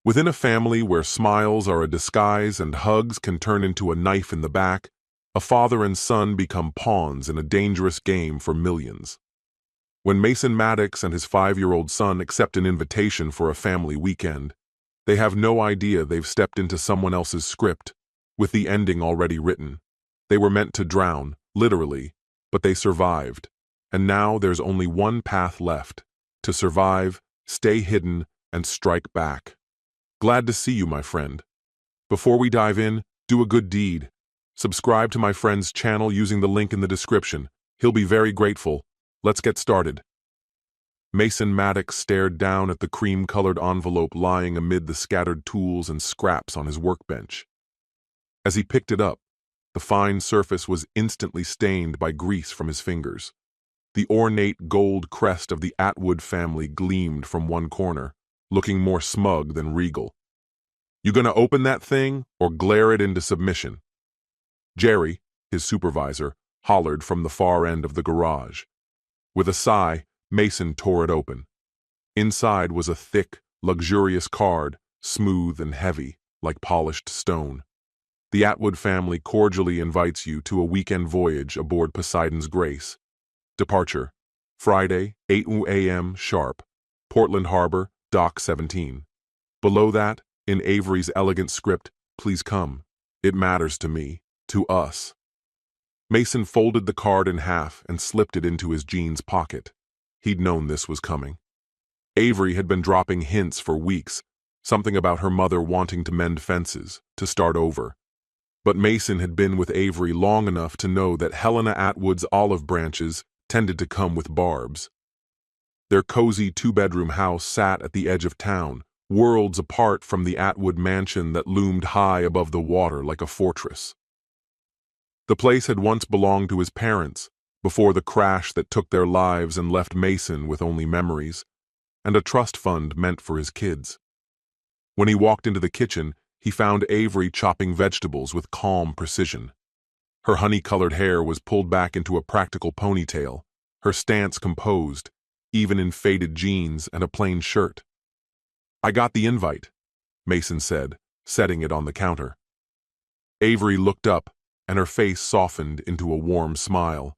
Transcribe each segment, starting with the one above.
Within a family where smiles are a disguise and hugs can turn into a knife in the back, a father and son become pawns in a dangerous game for millions. When Mason Maddox and his 5-year-old son accept an invitation for a family weekend, they have no idea they've stepped into someone else's script, with the ending already written. They were meant to drown, literally, but they survived, and now there's only one path left: to survive, stay hidden, and strike back. Glad to see you, my friend. Before we dive in, do a good deed. Subscribe to my friend's channel using the link in the description. He'll be very grateful. Let's get started. Mason Maddox stared down at the cream-colored envelope lying amid the scattered tools and scraps on his workbench. As he picked it up, the fine surface was instantly stained by grease from his fingers. The ornate gold crest of the Atwood family gleamed from one corner, looking more smug than regal. "You gonna open that thing, or glare it into submission?" Jerry, his supervisor, hollered from the far end of the garage. With a sigh, Mason tore it open. Inside was a thick, luxurious card, smooth and heavy, like polished stone. The Atwood family cordially invites you to a weekend voyage aboard Poseidon's Grace. Departure: Friday, 8 a.m. sharp. Portland Harbor, Dock 17. Below that, in Avery's elegant script, "Please come. It matters to me, to us." Mason folded the card in half and slipped it into his jeans pocket. He'd known this was coming. Avery had been dropping hints for weeks, something about her mother wanting to mend fences, to start over. But Mason had been with Avery long enough to know that Helena Atwood's olive branches tended to come with barbs. Their cozy 2-bedroom house sat at the edge of town, worlds apart from the Atwood mansion that loomed high above the water like a fortress. The place had once belonged to his parents, before the crash that took their lives and left Mason with only memories, and a trust fund meant for his kids. When he walked into the kitchen, he found Avery chopping vegetables with calm precision. Her honey-colored hair was pulled back into a practical ponytail, her stance composed, even in faded jeans and a plain shirt. "I got the invite," Mason said, setting it on the counter. Avery looked up, and her face softened into a warm smile.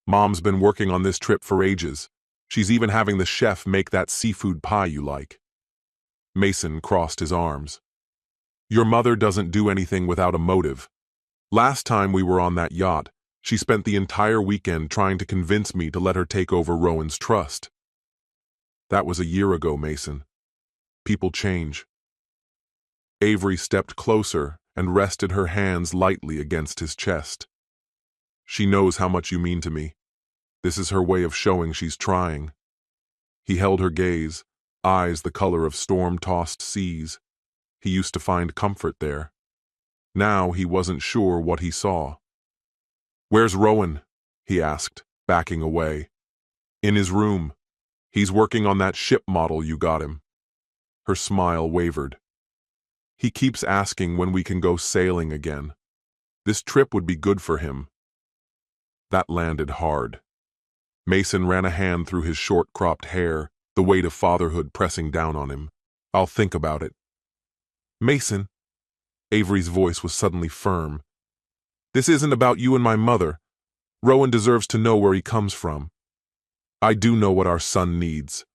"Mom's been working on this trip for ages. She's even having the chef make that seafood pie you like." Mason crossed his arms. "Your mother doesn't do anything without a motive. Last time we were on that yacht, she spent the entire weekend trying to convince me to let her take over Rowan's trust." "That was a year ago, Mason. People change." Avery stepped closer and rested her hands lightly against his chest. "She knows how much you mean to me. This is her way of showing she's trying." He held her gaze, eyes the color of storm-tossed seas. He used to find comfort there. Now he wasn't sure what he saw. "Where's Rowan?" he asked, backing away. "In his room. He's working on that ship model you got him." Her smile wavered. "He keeps asking when we can go sailing again. This trip would be good for him." That landed hard. Mason ran a hand through his short-cropped hair, the weight of fatherhood pressing down on him. "I'll think about it." "Mason," Avery's voice was suddenly firm, "this isn't about you and my mother. Rowan deserves to know where he comes from." "I do know what our son needs."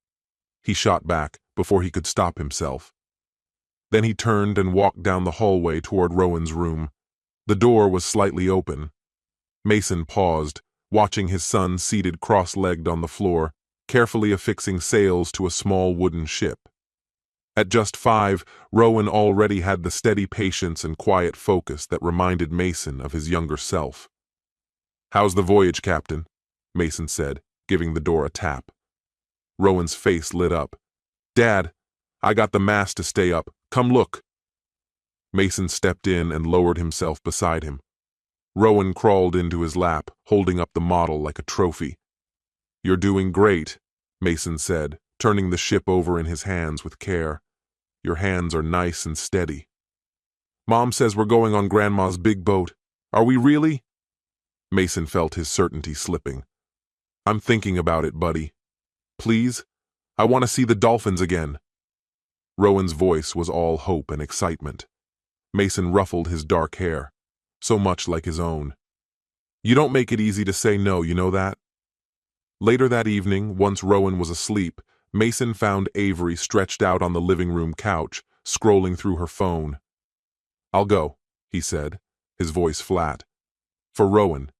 He shot back before he could stop himself. Then he turned and walked down the hallway toward Rowan's room. The door was slightly open. Mason paused, watching his son seated cross-legged on the floor, carefully affixing sails to a small wooden ship. At just 5, Rowan already had the steady patience and quiet focus that reminded Mason of his younger self. "How's the voyage, Captain?" Mason said, giving the door a tap. Rowan's face lit up. "Dad, I got the mast to stay up. Come look." Mason stepped in and lowered himself beside him. Rowan crawled into his lap, holding up the model like a trophy. "You're doing great," Mason said, turning the ship over in his hands with care. "Your hands are nice and steady." "Mom says we're going on Grandma's big boat. Are we really?" Mason felt his certainty slipping. "I'm thinking about it, buddy. Please? I want to see the dolphins again." Rowan's voice was all hope and excitement. Mason ruffled his dark hair, so much like his own. You don't make it easy to say no, you know that? Later that evening, once Rowan was asleep, Mason found Avery stretched out on the living room couch, scrolling through her phone. "I'll go," he said, his voice flat. "For Rowan."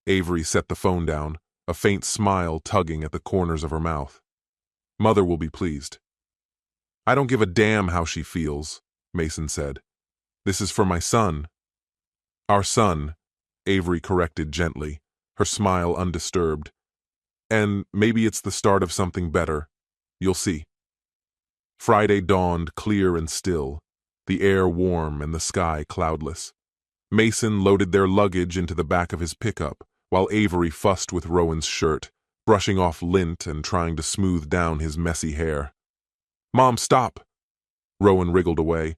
Avery set the phone down, a faint smile tugging at the corners of her mouth. "Mother will be pleased." "I don't give a damn how she feels," Mason said. "This is for my son." "Our son," Avery corrected gently, her smile undisturbed. "And maybe it's the start of something better. You'll see." Friday dawned clear and still, the air warm and the sky cloudless. Mason loaded their luggage into the back of his pickup, while Avery fussed with Rowan's shirt, brushing off lint and trying to smooth down his messy hair. "Mom, stop!" Rowan wriggled away.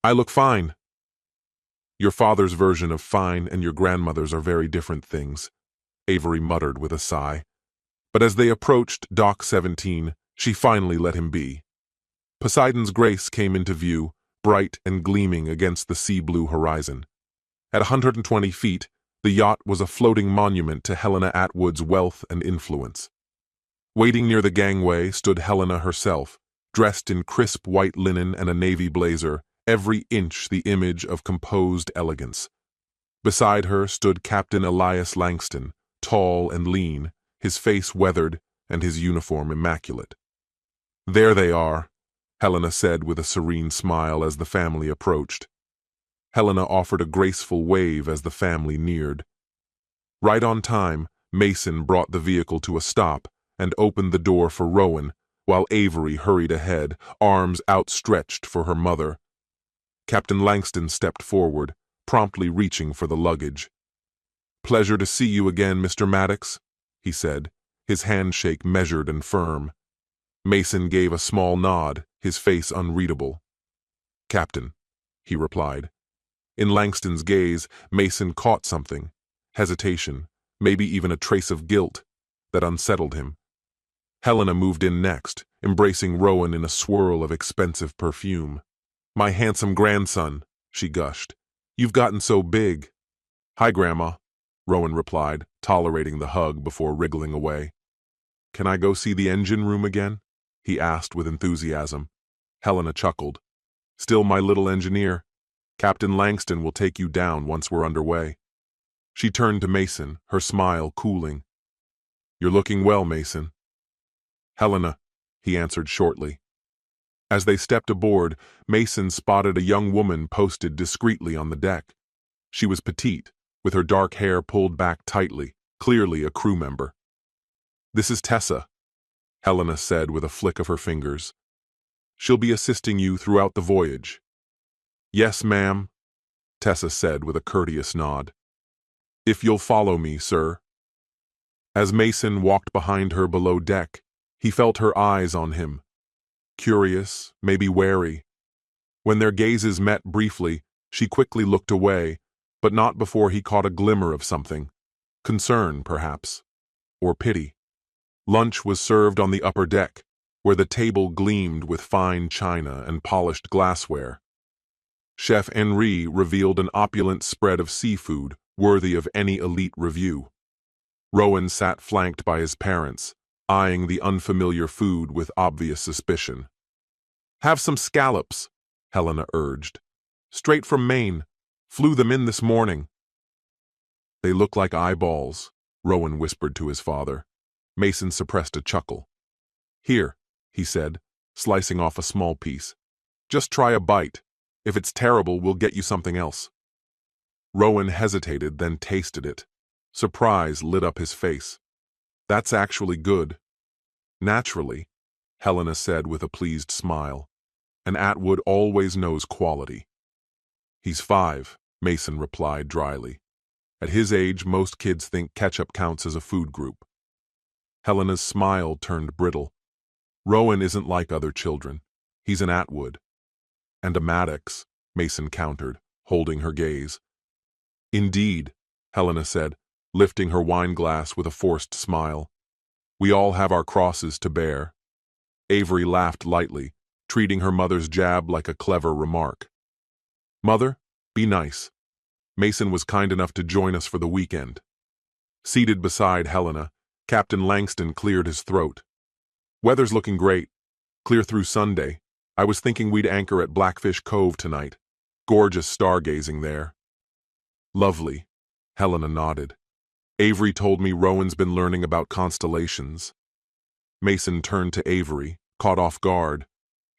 "I look fine." "Your father's version of fine and your grandmother's are very different things," Avery muttered with a sigh. But as they approached Dock 17, she finally let him be. Poseidon's Grace came into view, bright and gleaming against the sea-blue horizon. At 120 feet, the yacht was a floating monument to Helena Atwood's wealth and influence. Waiting near the gangway stood Helena herself, dressed in crisp white linen and a navy blazer, every inch the image of composed elegance. Beside her stood Captain Elias Langston, tall and lean, his face weathered and his uniform immaculate. "There they are," Helena said with a serene smile as the family approached. Helena offered a graceful wave as the family neared. Right on time, Mason brought the vehicle to a stop and opened the door for Rowan, while Avery hurried ahead, arms outstretched for her mother. Captain Langston stepped forward, promptly reaching for the luggage. "Pleasure to see you again, Mr. Maddox," he said, his handshake measured and firm. Mason gave a small nod, his face unreadable. "Captain," he replied. In Langston's gaze, Mason caught something, hesitation, maybe even a trace of guilt, that unsettled him. Helena moved in next, embracing Rowan in a swirl of expensive perfume. "My handsome grandson," she gushed. "You've gotten so big." "Hi, Grandma," Rowan replied, tolerating the hug before wriggling away. "Can I go see the engine room again?" he asked with enthusiasm. Helena chuckled. "Still my little engineer. Captain Langston will take you down once we're underway." She turned to Mason, her smile cooling. "You're looking well, Mason." "Helena," he answered shortly. As they stepped aboard, Mason spotted a young woman posted discreetly on the deck. She was petite, with her dark hair pulled back tightly, clearly a crew member. "This is Tessa," Helena said with a flick of her fingers. "She'll be assisting you throughout the voyage." "Yes, ma'am," Tessa said with a courteous nod. "If you'll follow me, sir." As Mason walked behind her below deck, he felt her eyes on him. Curious, maybe wary. When their gazes met briefly, she quickly looked away, but not before he caught a glimmer of something. Concern, perhaps. Or pity. Lunch was served on the upper deck, where the table gleamed with fine china and polished glassware. Chef Henri revealed an opulent spread of seafood worthy of any elite review. Rowan sat flanked by his parents, eyeing the unfamiliar food with obvious suspicion. "Have some scallops," Helena urged. "Straight from Maine. Flew them in this morning." "They look like eyeballs," Rowan whispered to his father. Mason suppressed a chuckle. "Here," he said, slicing off a small piece. "Just try a bite. If it's terrible, we'll get you something else." Rowan hesitated, then tasted it. Surprise lit up his face. "That's actually good." "Naturally," Helena said with a pleased smile. "And Atwood always knows quality." "He's 5, Mason replied dryly. "At his age, most kids think ketchup counts as a food group." Helena's smile turned brittle. "Rowan isn't like other children. He's an Atwood." "And a Maddox," Mason countered, holding her gaze. "Indeed," Helena said, lifting her wine glass with a forced smile. "We all have our crosses to bear." Avery laughed lightly, treating her mother's jab like a clever remark. "Mother, be nice. Mason was kind enough to join us for the weekend." Seated beside Helena, Captain Langston cleared his throat. "Weather's looking great. Clear through Sunday. I was thinking we'd anchor at Blackfish Cove tonight. Gorgeous stargazing there." "Lovely," Helena nodded. "Avery told me Rowan's been learning about constellations." Mason turned to Avery, caught off guard.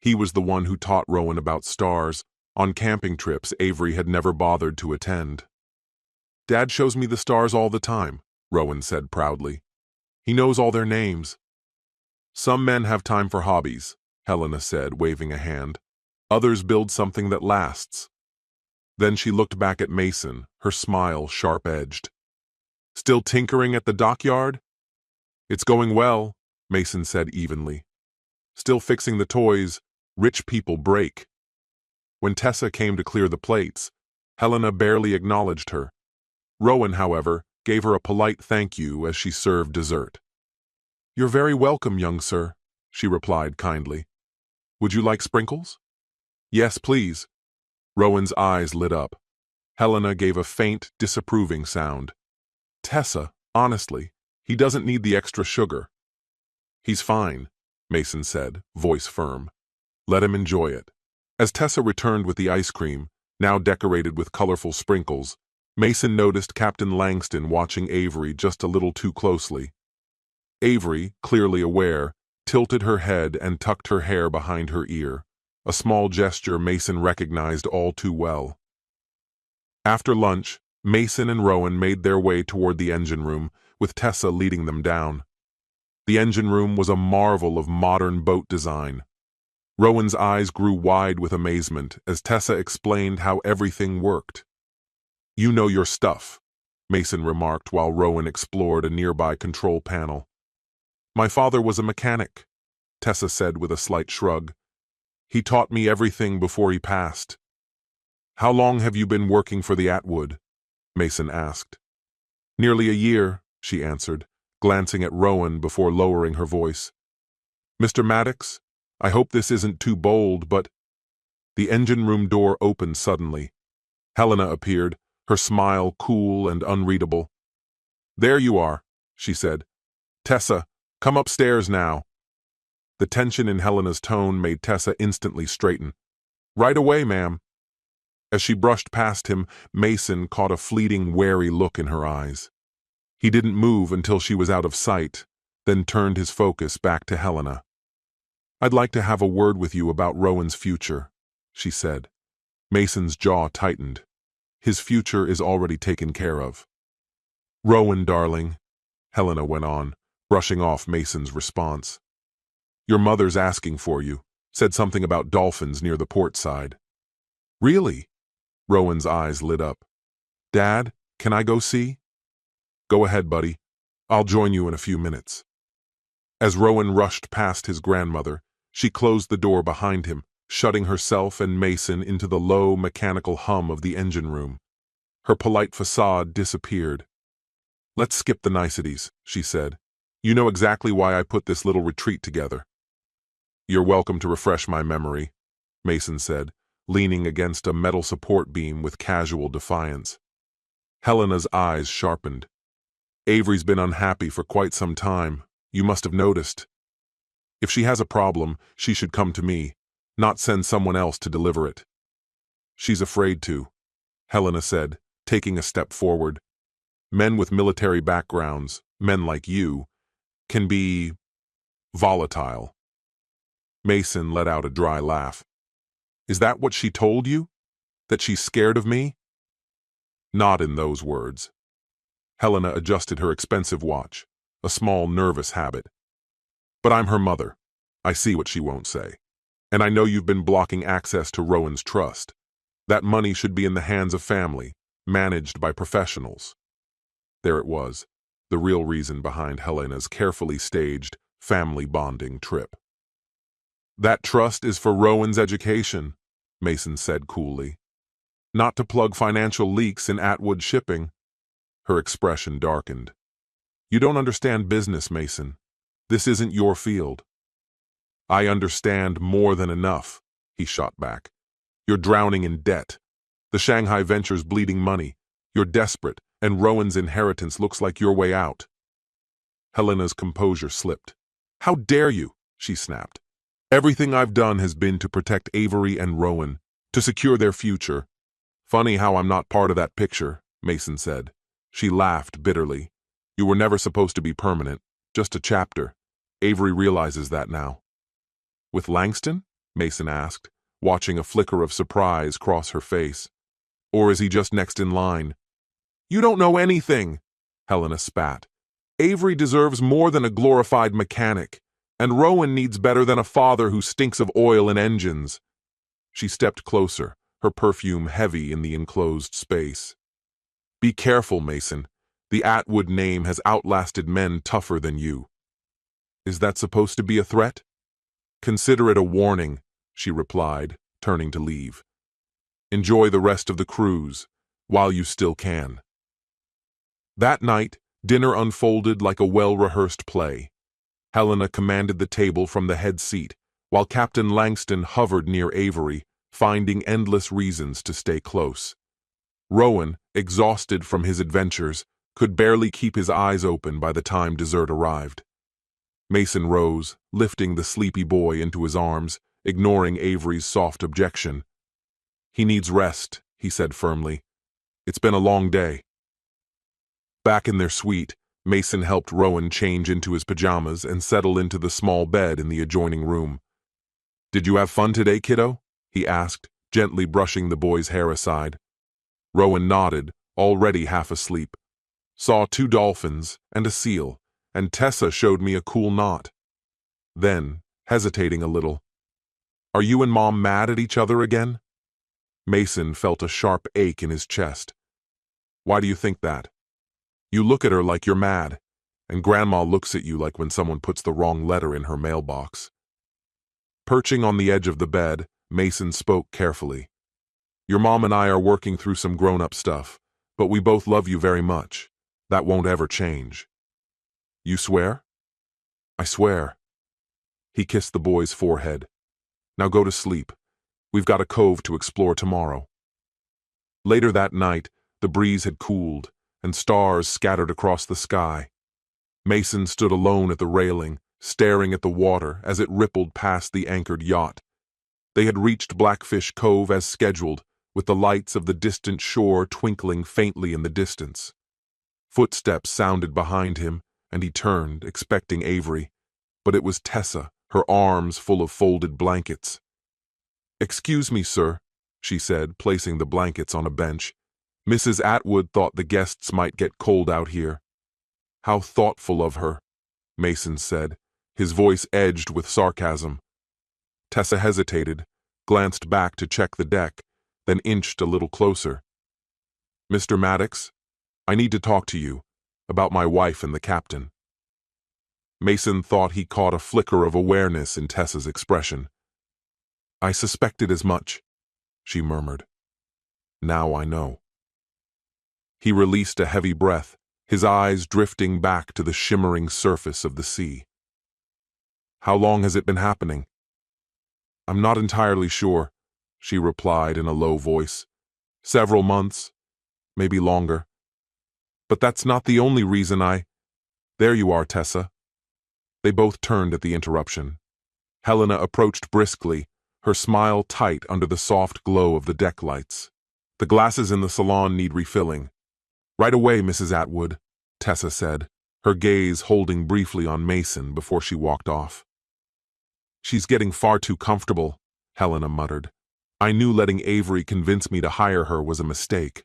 He was the one who taught Rowan about stars on camping trips Avery had never bothered to attend. "Dad shows me the stars all the time," Rowan said proudly. "He knows all their names." "Some men have time for hobbies," Helena said, waving a hand. "Others build something that lasts." Then she looked back at Mason, her smile sharp-edged. "Still tinkering at the dockyard?" "It's going well," Mason said evenly. "Still fixing the toys rich people break." When Tessa came to clear the plates, Helena barely acknowledged her. Rowan, however, gave her a polite thank you as she served dessert. "You're very welcome, young sir," she replied kindly. "Would you like sprinkles?" "Yes, please." Rowan's eyes lit up. Helena gave a faint, disapproving sound. "Tessa, honestly, he doesn't need the extra sugar." "He's fine," Mason said, voice firm. "Let him enjoy it." As Tessa returned with the ice cream, now decorated with colorful sprinkles, Mason noticed Captain Langston watching Avery just a little too closely. Avery, clearly aware, tilted her head and tucked her hair behind her ear, a small gesture Mason recognized all too well. After lunch, Mason and Rowan made their way toward the engine room, with Tessa leading them down. The engine room was a marvel of modern boat design. Rowan's eyes grew wide with amazement as Tessa explained how everything worked. "You know your stuff," Mason remarked while Rowan explored a nearby control panel. "My father was a mechanic," Tessa said with a slight shrug. "He taught me everything before he passed." "How long have you been working for the Atwood?" Mason asked. "Nearly a year," she answered, glancing at Rowan before lowering her voice. "Mr. Maddox, I hope this isn't too bold, but—" The engine room door opened suddenly. Helena appeared, her smile cool and unreadable. "There you are," she said. "Tessa, come upstairs now." The tension in Helena's tone made Tessa instantly straighten. "Right away, ma'am." As she brushed past him, Mason caught a fleeting, wary look in her eyes. He didn't move until she was out of sight, then turned his focus back to Helena. "I'd like to have a word with you about Rowan's future," she said. Mason's jaw tightened. "His future is already taken care of." "Rowan, darling," Helena went on, brushing off Mason's response. "Your mother's asking for you. Said something about dolphins near the port side." "Really?" Rowan's eyes lit up. "Dad, can I go see?" "Go ahead, buddy. I'll join you in a few minutes." As Rowan rushed past his grandmother, she closed the door behind him, shutting herself and Mason into the low, mechanical hum of the engine room. Her polite facade disappeared. "Let's skip the niceties," she said. "You know exactly why I put this little retreat together." "You're welcome to refresh my memory," Mason said, leaning against a metal support beam with casual defiance. Helena's eyes sharpened. "Avery's been unhappy for quite some time. You must have noticed. If she has a problem, she should come to me, not send someone else to deliver it." "She's afraid to," Helena said, taking a step forward. "Men with military backgrounds, men like you, can be volatile." Mason let out a dry laugh. "Is that what she told you? That she's scared of me?" "Not in those words." Helena adjusted her expensive watch, a small nervous habit. "But I'm her mother. I see what she won't say. And I know you've been blocking access to Rowan's trust. That money should be in the hands of family, managed by professionals." There it was, the real reason behind Helena's carefully staged family bonding trip. "That trust is for Rowan's education," Mason said coolly. "Not to plug financial leaks in Atwood shipping." Her expression darkened. "You don't understand business, Mason. This isn't your field." I understand more than enough, he shot back. You're drowning in debt. The Shanghai venture's bleeding money. You're desperate, and Rowan's inheritance looks like your way out. Helena's composure slipped. How dare you, she snapped. Everything I've done has been to protect Avery and Rowan, to secure their future. Funny how I'm not part of that picture, Mason said. She laughed bitterly. You were never supposed to be permanent, just a chapter. Avery realizes that now. With Langston? Mason asked, watching a flicker of surprise cross her face. Or is he just next in line? You don't know anything, Helena spat. Avery deserves more than a glorified mechanic, and Rowan needs better than a father who stinks of oil and engines. She stepped closer, her perfume heavy in the enclosed space. Be careful, Mason. The Atwood name has outlasted men tougher than you. Is that supposed to be a threat? Consider it a warning, she replied, turning to leave. Enjoy the rest of the cruise, while you still can. That night, dinner unfolded like a well-rehearsed play. Helena commanded the table from the head seat, while Captain Langston hovered near Avery, finding endless reasons to stay close. Rowan, exhausted from his adventures, could barely keep his eyes open by the time dessert arrived. Mason rose, lifting the sleepy boy into his arms, ignoring Avery's soft objection. He needs rest, he said firmly. It's been a long day. Back in their suite, Mason helped Rowan change into his pajamas and settle into the small bed in the adjoining room. Did you have fun today, kiddo? He asked, gently brushing the boy's hair aside. Rowan nodded, already half asleep. Saw 2 dolphins and a seal, and Tessa showed me a cool knot. Then, hesitating a little, Are you and Mom mad at each other again? Mason felt a sharp ache in his chest. Why do you think that? You look at her like you're mad, and Grandma looks at you like when someone puts the wrong letter in her mailbox. Perching on the edge of the bed, Mason spoke carefully. Your mom and I are working through some grown-up stuff, but we both love you very much. That won't ever change. You swear? I swear. He kissed the boy's forehead. Now go to sleep. We've got a cove to explore tomorrow. Later that night, the breeze had cooled, and stars scattered across the sky. Mason stood alone at the railing, staring at the water as it rippled past the anchored yacht. They had reached Blackfish Cove as scheduled, with the lights of the distant shore twinkling faintly in the distance. Footsteps sounded behind him, and he turned, expecting Avery. But it was Tessa, her arms full of folded blankets. Excuse me, sir, she said, placing the blankets on a bench. Mrs. Atwood thought the guests might get cold out here. How thoughtful of her, Mason said, his voice edged with sarcasm. Tessa hesitated, glanced back to check the deck, then inched a little closer. Mr. Maddox, I need to talk to you about my wife and the captain. Mason thought he caught a flicker of awareness in Tessa's expression. I suspected as much, she murmured. Now I know. He released a heavy breath, his eyes drifting back to the shimmering surface of the sea. How long has it been happening? I'm not entirely sure, she replied in a low voice. Several months, maybe longer. But that's not the only reason There you are, Tessa. They both turned at the interruption. Helena approached briskly, her smile tight under the soft glow of the deck lights. The glasses in the salon need refilling. Right away, Mrs. Atwood, Tessa said, her gaze holding briefly on Mason before she walked off. She's getting far too comfortable, Helena muttered. I knew letting Avery convince me to hire her was a mistake.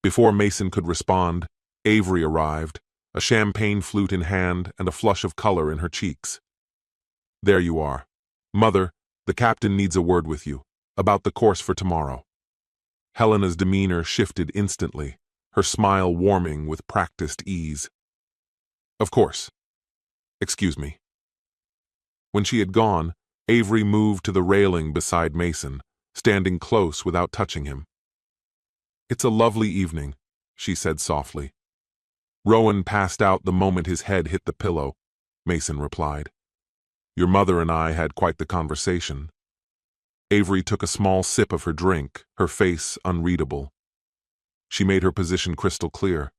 Before Mason could respond, Avery arrived, a champagne flute in hand and a flush of color in her cheeks. There you are. Mother, the captain needs a word with you, about the course for tomorrow. Helena's demeanor shifted instantly, her smile warming with practiced ease. Of course. Excuse me. When she had gone, Avery moved to the railing beside Mason, standing close without touching him. It's a lovely evening, she said softly. Rowan passed out the moment his head hit the pillow, Mason replied. Your mother and I had quite the conversation. Avery took a small sip of her drink, her face unreadable. She made her position crystal clear.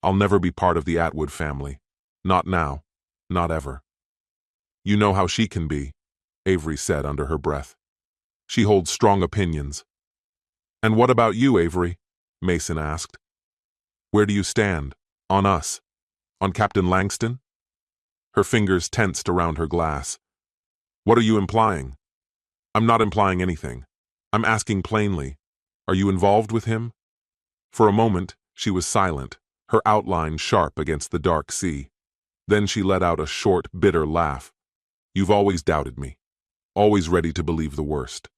I'll never be part of the Atwood family. Not now. Not ever. You know how she can be, Avery said under her breath. She holds strong opinions. And what about you, Avery? Mason asked. Where do you stand? On us? On Captain Langston? Her fingers tensed around her glass. What are you implying? I'm not implying anything. I'm asking plainly. Are you involved with him? For a moment, she was silent, her outline sharp against the dark sea. Then she let out a short, bitter laugh. You've always doubted me. Always ready to believe the worst.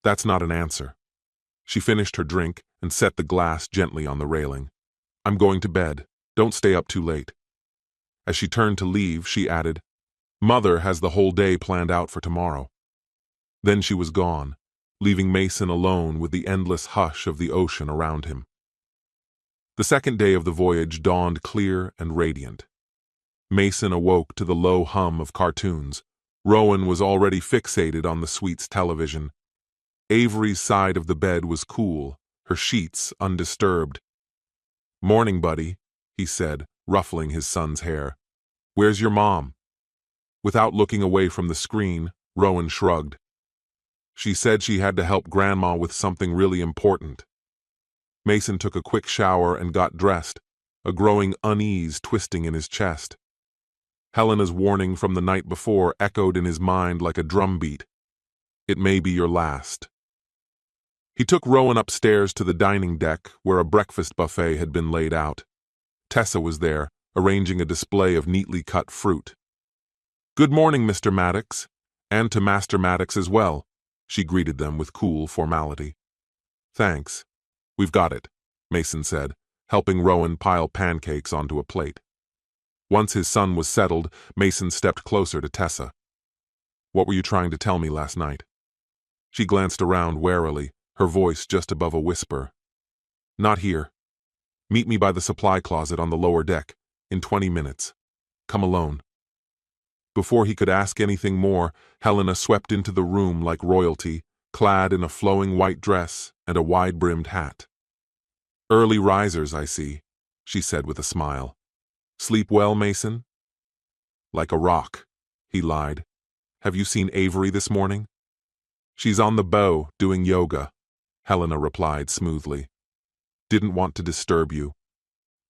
That's not an answer. She finished her drink and set the glass gently on the railing. I'm going to bed. Don't stay up too late. As she turned to leave, she added, Mother has the whole day planned out for tomorrow. Then she was gone, leaving Mason alone with the endless hush of the ocean around him. The second day of the voyage dawned clear and radiant. Mason awoke to the low hum of cartoons. Rowan was already fixated on the suite's television. Avery's side of the bed was cool, her sheets undisturbed. Morning, buddy, he said, ruffling his son's hair. Where's your mom? Without looking away from the screen, Rowan shrugged. She said she had to help Grandma with something really important. Mason took a quick shower and got dressed, a growing unease twisting in his chest. Helena's warning from the night before echoed in his mind like a drumbeat. It may be your last. He took Rowan upstairs to the dining deck where a breakfast buffet had been laid out. Tessa was there, arranging a display of neatly cut fruit. Good morning, Mr. Maddox, and to Master Maddox as well, she greeted them with cool formality. Thanks. We've got it, Mason said, helping Rowan pile pancakes onto a plate. Once his son was settled, Mason stepped closer to Tessa. What were you trying to tell me last night? She glanced around warily, her voice just above a whisper. Not here. Meet me by the supply closet on the lower deck, in 20 minutes. Come alone. Before he could ask anything more, Helena swept into the room like royalty, clad in a flowing white dress and a wide-brimmed hat. Early risers, I see, she said with a smile. Sleep well, Mason? Like a rock, he lied. Have you seen Avery this morning? She's on the bow, doing yoga, Helena replied smoothly. Didn't want to disturb you.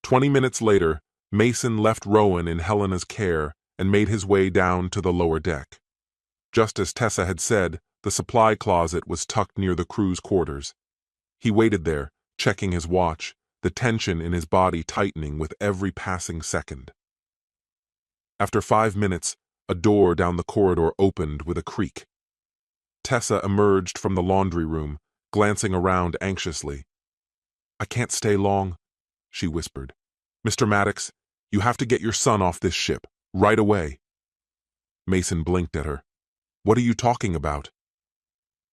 20 minutes later, Mason left Rowan in Helena's care and made his way down to the lower deck. Just as Tessa had said, the supply closet was tucked near the crew's quarters. He waited there, checking his watch, the tension in his body tightening with every passing second. After 5 minutes, a door down the corridor opened with a creak. Tessa emerged from the laundry room, glancing around anxiously. I can't stay long, she whispered. Mr. Maddox, you have to get your son off this ship, right away. Mason blinked at her. What are you talking about?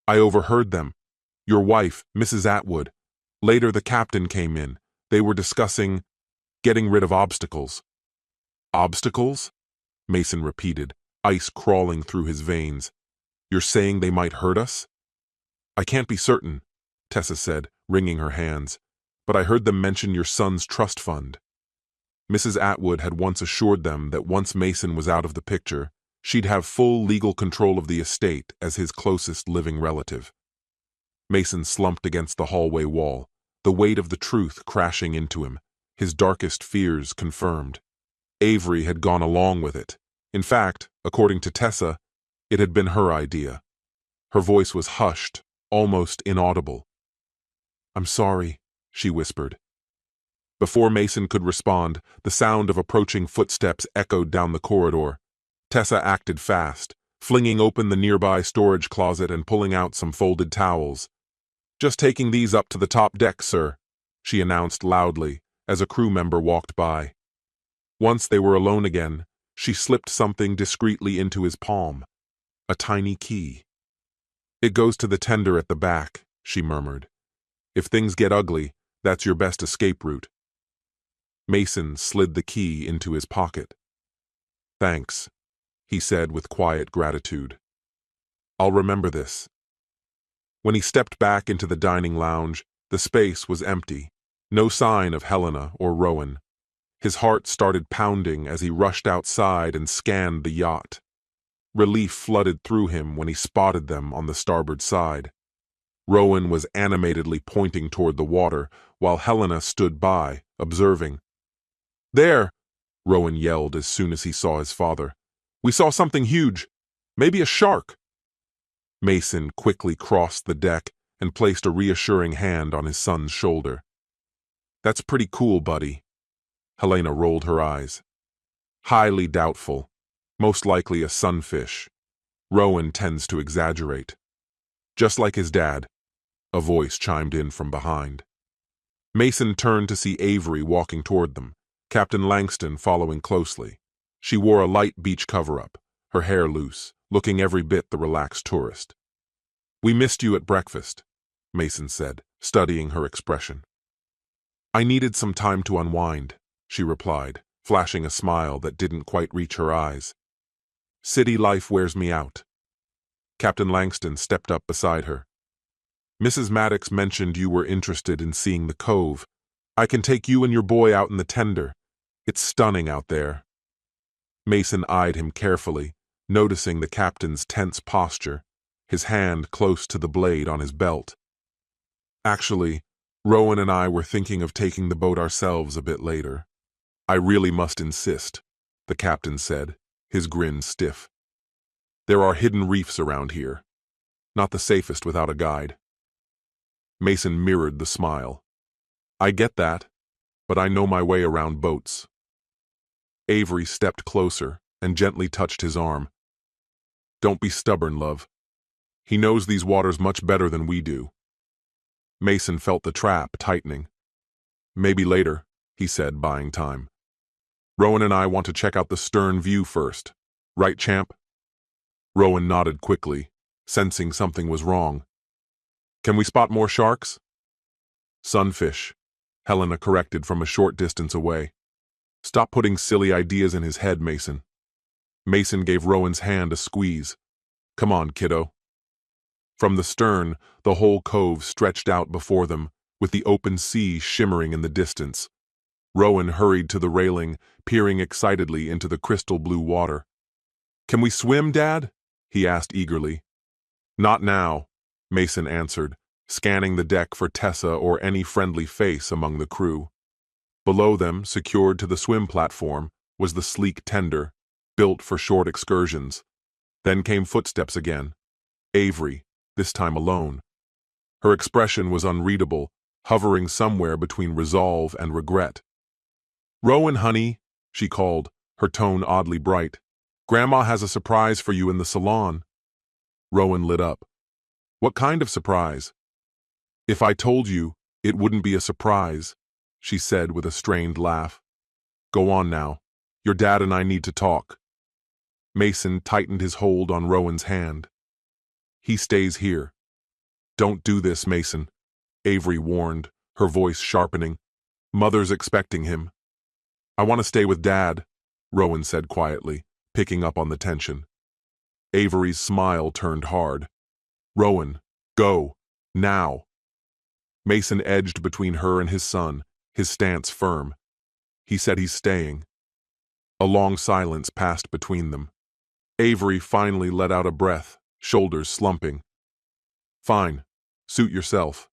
I overheard them. Your wife, Mrs. Atwood. Later the captain came in. They were discussing getting rid of obstacles. Obstacles? Mason repeated, ice crawling through his veins. You're saying they might hurt us? I can't be certain, Tessa said, wringing her hands, but I heard them mention your son's trust fund. Mrs. Atwood had once assured them that once Mason was out of the picture, she'd have full legal control of the estate as his closest living relative. Mason slumped against the hallway wall, the weight of the truth crashing into him, his darkest fears confirmed. Avery had gone along with it. In fact, according to Tessa, it had been her idea. Her voice was hushed, almost inaudible. I'm sorry, she whispered. Before Mason could respond, the sound of approaching footsteps echoed down the corridor. Tessa acted fast, flinging open the nearby storage closet and pulling out some folded towels. Just taking these up to the top deck, sir, she announced loudly as a crew member walked by. Once they were alone again, she slipped something discreetly into his palm. A tiny key. It goes to the tender at the back, she murmured. If things get ugly, that's your best escape route. Mason slid the key into his pocket. Thanks, he said with quiet gratitude. I'll remember this. When he stepped back into the dining lounge, the space was empty. No sign of Helena or Rowan. His heart started pounding as he rushed outside and scanned the yacht. Relief flooded through him when he spotted them on the starboard side. Rowan was animatedly pointing toward the water, while Helena stood by, observing. There! Rowan yelled as soon as he saw his father. We saw something huge. Maybe a shark. Mason quickly crossed the deck and placed a reassuring hand on his son's shoulder. That's pretty cool, buddy. Helena rolled her eyes. Highly doubtful. Most likely a sunfish. Rowan tends to exaggerate. Just like his dad, a voice chimed in from behind. Mason turned to see Avery walking toward them, Captain Langston following closely. She wore a light beach cover-up, her hair loose, looking every bit the relaxed tourist. We missed you at breakfast, Mason said, studying her expression. I needed some time to unwind, she replied, flashing a smile that didn't quite reach her eyes. City life wears me out. Captain Langston stepped up beside her. Mrs. Maddox mentioned you were interested in seeing the cove. I can take you and your boy out in the tender. It's stunning out there. Mason eyed him carefully, noticing the captain's tense posture, his hand close to the blade on his belt. Actually, Rowan and I were thinking of taking the boat ourselves a bit later. I really must insist, the captain said, his grin stiff. There are hidden reefs around here. Not the safest without a guide. Mason mirrored the smile. I get that, but I know my way around boats. Avery stepped closer and gently touched his arm. Don't be stubborn, love. He knows these waters much better than we do. Mason felt the trap tightening. Maybe later, he said, buying time. Rowan and I want to check out the stern view first. Right, champ? Rowan nodded quickly, sensing something was wrong. Can we spot more sharks? Sunfish, Helena corrected from a short distance away. Stop putting silly ideas in his head, Mason. Mason gave Rowan's hand a squeeze. Come on, kiddo. From the stern, the whole cove stretched out before them, with the open sea shimmering in the distance. Rowan hurried to the railing, peering excitedly into the crystal blue water. Can we swim, Dad? He asked eagerly. Not now, Mason answered, scanning the deck for Tessa or any friendly face among the crew. Below them, secured to the swim platform, was the sleek tender, built for short excursions. Then came footsteps again. Avery, this time alone. Her expression was unreadable, hovering somewhere between resolve and regret. Rowan, honey, she called, her tone oddly bright. Grandma has a surprise for you in the salon. Rowan lit up. What kind of surprise? If I told you, it wouldn't be a surprise, she said with a strained laugh. Go on now. Your dad and I need to talk. Mason tightened his hold on Rowan's hand. He stays here. Don't do this, Mason, Avery warned, her voice sharpening. Mother's expecting him. I want to stay with Dad, Rowan said quietly, picking up on the tension. Avery's smile turned hard. Rowan, go, now. Mason edged between her and his son, his stance firm. He said he's staying. A long silence passed between them. Avery finally let out a breath, shoulders slumping. Fine, suit yourself.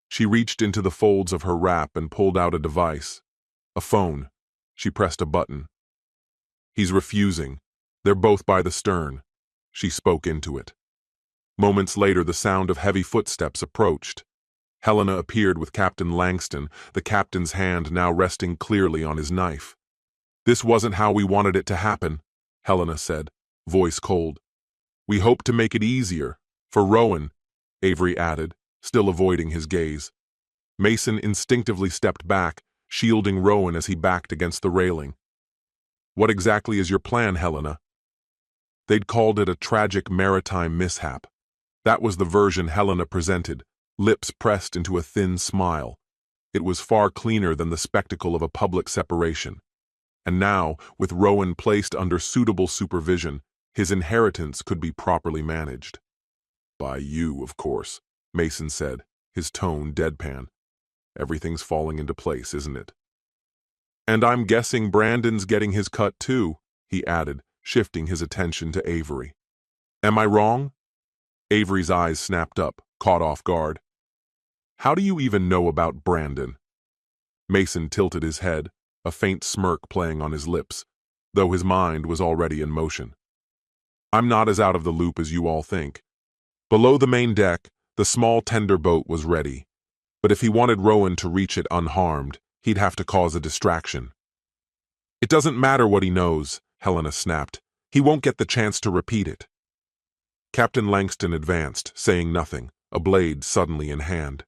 She reached into the folds of her wrap and pulled out a device. A phone. She pressed a button. He's refusing. They're both by the stern. She spoke into it. Moments later, the sound of heavy footsteps approached. Helena appeared with Captain Langston, the captain's hand now resting clearly on his knife. This wasn't how we wanted it to happen, Helena said, voice cold. We hope to make it easier. For Rowan, Avery added, still avoiding his gaze. Mason instinctively stepped back, shielding Rowan as he backed against the railing. What exactly is your plan, Helena? They'd called it a tragic maritime mishap. That was the version Helena presented, lips pressed into a thin smile. It was far cleaner than the spectacle of a public separation. And now, with Rowan placed under suitable supervision, his inheritance could be properly managed. By you, of course, Mason said, his tone deadpan. Everything's falling into place, isn't it? And I'm guessing Brandon's getting his cut too, he added, shifting his attention to Avery. Am I wrong? Avery's eyes snapped up, caught off guard. How do you even know about Brandon? Mason tilted his head, a faint smirk playing on his lips, though his mind was already in motion. I'm not as out of the loop as you all think. Below the main deck, the small tender boat was ready, but if he wanted Rowan to reach it unharmed, he'd have to cause a distraction. It doesn't matter what he knows, Helena snapped. He won't get the chance to repeat it. Captain Langston advanced, saying nothing, a blade suddenly in hand.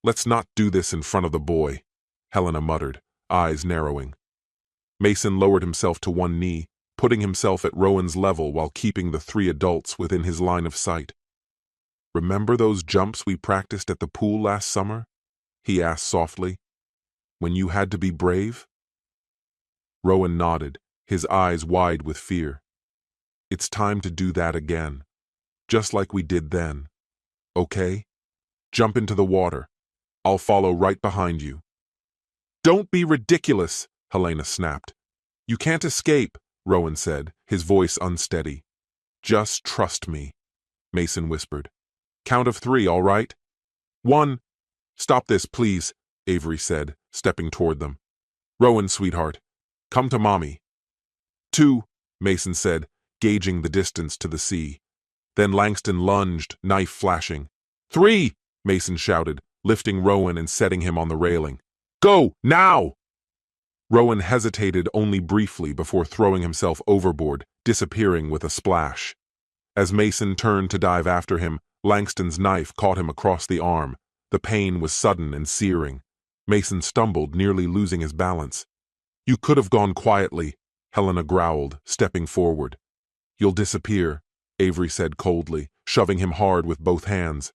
Let's not do this in front of the boy, Helena muttered, eyes narrowing. Mason lowered himself to one knee, putting himself at Rowan's level while keeping the three adults within his line of sight. Remember those jumps we practiced at the pool last summer? He asked softly. When you had to be brave? Rowan nodded, his eyes wide with fear. It's time to do that again, just like we did then. Okay? Jump into the water. I'll follow right behind you. Don't be ridiculous, Helena snapped. You can't escape, Rowan said, his voice unsteady. Just trust me, Mason whispered. Count of 3, all right? 1. Stop this, please, Avery said, stepping toward them. Rowan, sweetheart, come to Mommy. 2, Mason said, gauging the distance to the sea. Then Langston lunged, knife flashing. 3, Mason shouted, lifting Rowan and setting him on the railing. Go, now! Rowan hesitated only briefly before throwing himself overboard, disappearing with a splash. As Mason turned to dive after him, Langston's knife caught him across the arm. The pain was sudden and searing. Mason stumbled, nearly losing his balance. You could have gone quietly, Helena growled, stepping forward. You'll disappear, Avery said coldly, shoving him hard with both hands.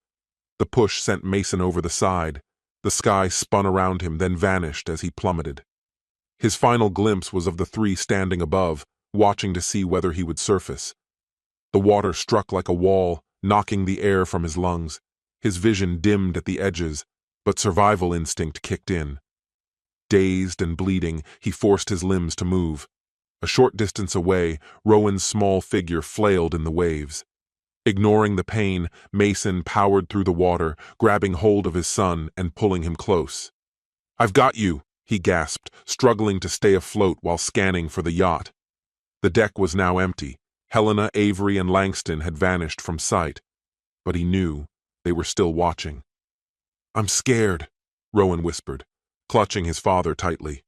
The push sent Mason over the side. The sky spun around him, then vanished as he plummeted. His final glimpse was of the 3 standing above, watching to see whether he would surface. The water struck like a wall, knocking the air from his lungs. His vision dimmed at the edges, but survival instinct kicked in. Dazed and bleeding, he forced his limbs to move. A short distance away, Rowan's small figure flailed in the waves. Ignoring the pain, Mason powered through the water, grabbing hold of his son and pulling him close. I've got you, he gasped, struggling to stay afloat while scanning for the yacht. The deck was now empty. Helena, Avery, and Langston had vanished from sight, but he knew they were still watching. I'm scared, Rowan whispered, clutching his father tightly.